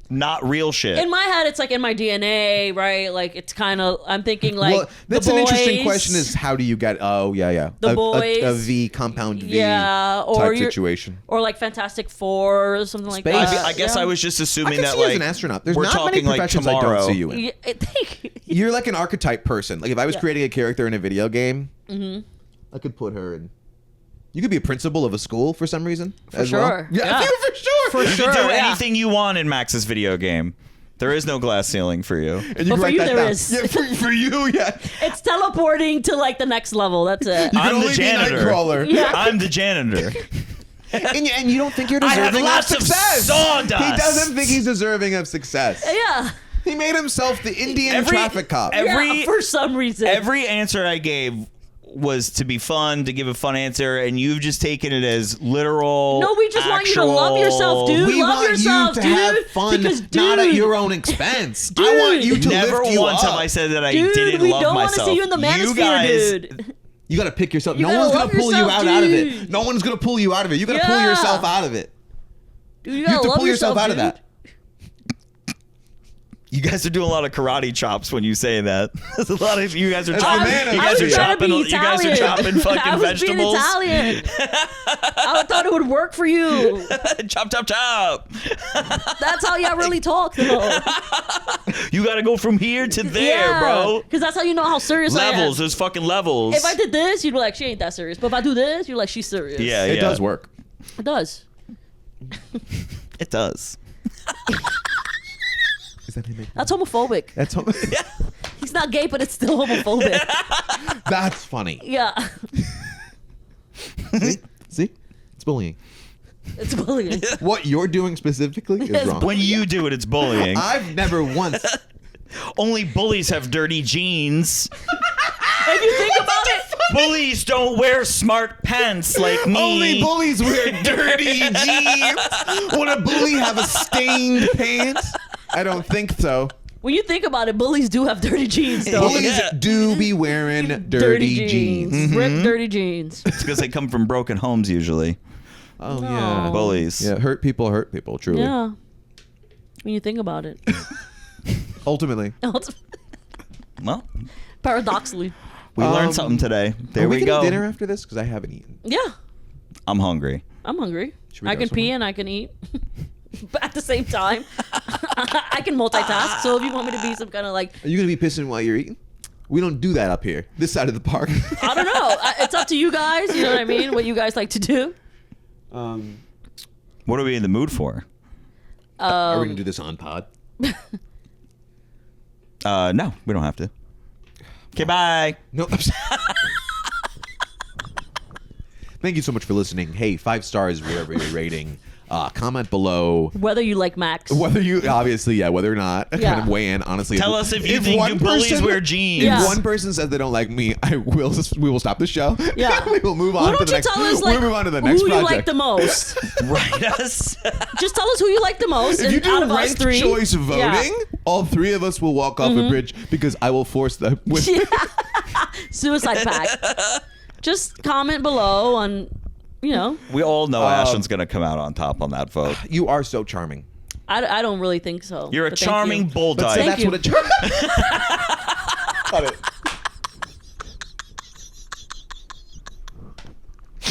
not real shit.
In my head, it's like in my DNA, right? Like it's kind of. I'm thinking like.
Well, that's
the
an interesting
boys,
question. Is how do you get? Oh yeah.
The
a
boys.
V compound V
Yeah, or
type
you're-
situation.
or like Fantastic Four or something like
Space.
that.
I guess
yeah.
I was just
I
assuming
can
that
see you
like
as an astronaut. There's
we're
not many
talking like
professions I
tomorrow.
don't see you in.
Yeah,
You're like an archetype person. Like if I was
Yeah.
creating a character in a video game, I could put her in. You could be a principal of a school for some reason.
For
as
sure.
Well.
Yeah.
for sure.
For
You
sure.
can do
yeah.
anything you want in Max's video game. There is no glass ceiling for you.
And you
But
can
for
write
you
that
there
down.
is.
Yeah, for you, yeah.
It's teleporting to like the next level. That's it.
You can
I'm
only
the
be
janitor.
Nightcrawler.
Yeah.
I'm the janitor.
And you don't think you're
I have
deserving
lots
of
of
success.
sawdust.
He doesn't think he's deserving of success.
Yeah.
He made himself the Indian
Every-
traffic cop.
Yeah, for some reason.
Every answer I gave was to be fun, to give a fun answer, and you've just taken it as literal.
No, we just want you to love yourself, dude.
We
love
want
yourself,
you to
dude.
have fun,
Because,
not at
dude,
your own expense. I want you to
Never
lift you
once
up.
have I said that I
Dude,
didn't
we
love
don't want
myself.
to see you in the
You
manosphere,
guys,
dude.
You got to pick yourself.
You
No
gotta
one's
love
gonna pull you
yourself,
out of it.
dude.
No one's gonna pull you out of it. You got to pull
Yeah.
yourself out of it.
Dude, you
You
gotta
have to
love
pull yourself out of
dude.
that.
you guys are doing a lot of karate chops when you say that. There's a lot of you guys are
That's
chopping.
the man.
You
I
guys
was
are
trying
to be
chopping. You guys are
Italian.
chopping fucking
I was being
vegetables.
Italian. I thought it would work for you.
Chop, chop, chop.
That's how y'all really talk, though.
You got to go from here to there,
Yeah,
bro.
because that's how you know how serious I am.
Levels. There's fucking levels.
If I did this, you'd be like, she ain't that serious. But if I do this, you're like, she's serious.
yeah,
It
yeah.
does work.
It does.
It does.
Is that him?
That's homophobic.
That's
He It's not gay, but it's still homophobic.
That's funny.
Yeah.
See? It's bullying.
It's bullying.
What you're doing specifically is
It's
wrong.
When you do it, it's bullying.
I've never once.
Only bullies have dirty jeans.
If you think about it,
Bullies don't wear smart pants like me.
Only bullies wear dirty jeans. Would a bully have a stained pants? I don't think so.
when you think about it, bullies do have dirty jeans, though.
Bullies do be wearing dirty jeans.
Ripped dirty jeans.
It's because they come from broken homes usually.
Oh,
No.
yeah.
Bullies.
Yeah, hurt people, truly.
Yeah. When you think about it.
Ultimately.
Well,
Paradoxically.
we learned something today. There
Are we
we
gonna
go.
dinner after this? Because I haven't eaten.
Yeah.
I'm hungry.
I'm hungry.
Should we
I
go
can pee
somewhere?
and I can eat. But at the same time, I can multitask. So if you want me to be some kind of like,
Are you going to be pissing while you're eating? We don't do that up here. This side of the park.
I don't know. It's up to you guys. You know what I mean? What you guys like to do.
What are we in the mood for?
Are we going to do this on pod?
No, we don't have to. Okay, bye.
No. Thank you so much for listening. Hey, 5 stars wherever you're rating. Comment below.
Whether you like Max.
Whether you, obviously, whether or not,
Yeah.
kind of weigh in, honestly.
Tell us if you think do bullies wear jeans.
If
Yeah.
one person says they don't like me, we will stop the show.
Yeah.
We will move
Why
on to
don't
the
you
next.
tell us like
we'll move on to the next
who you
project.
like the most?
Write us.
Just tell us who you like the most.
If
and
you do
out of us
ranked
3,
choice voting,
yeah.
all 3 of us will walk off a bridge because I will force the.
Suicide pact. Just comment below on, you know.
We all know Ashlyn's going to come out on top on that vote.
You are so charming.
I don't really think so.
You're a
but thank
charming
you.
bull
But
dyke.
so
Thank
that's
you.
what a charming.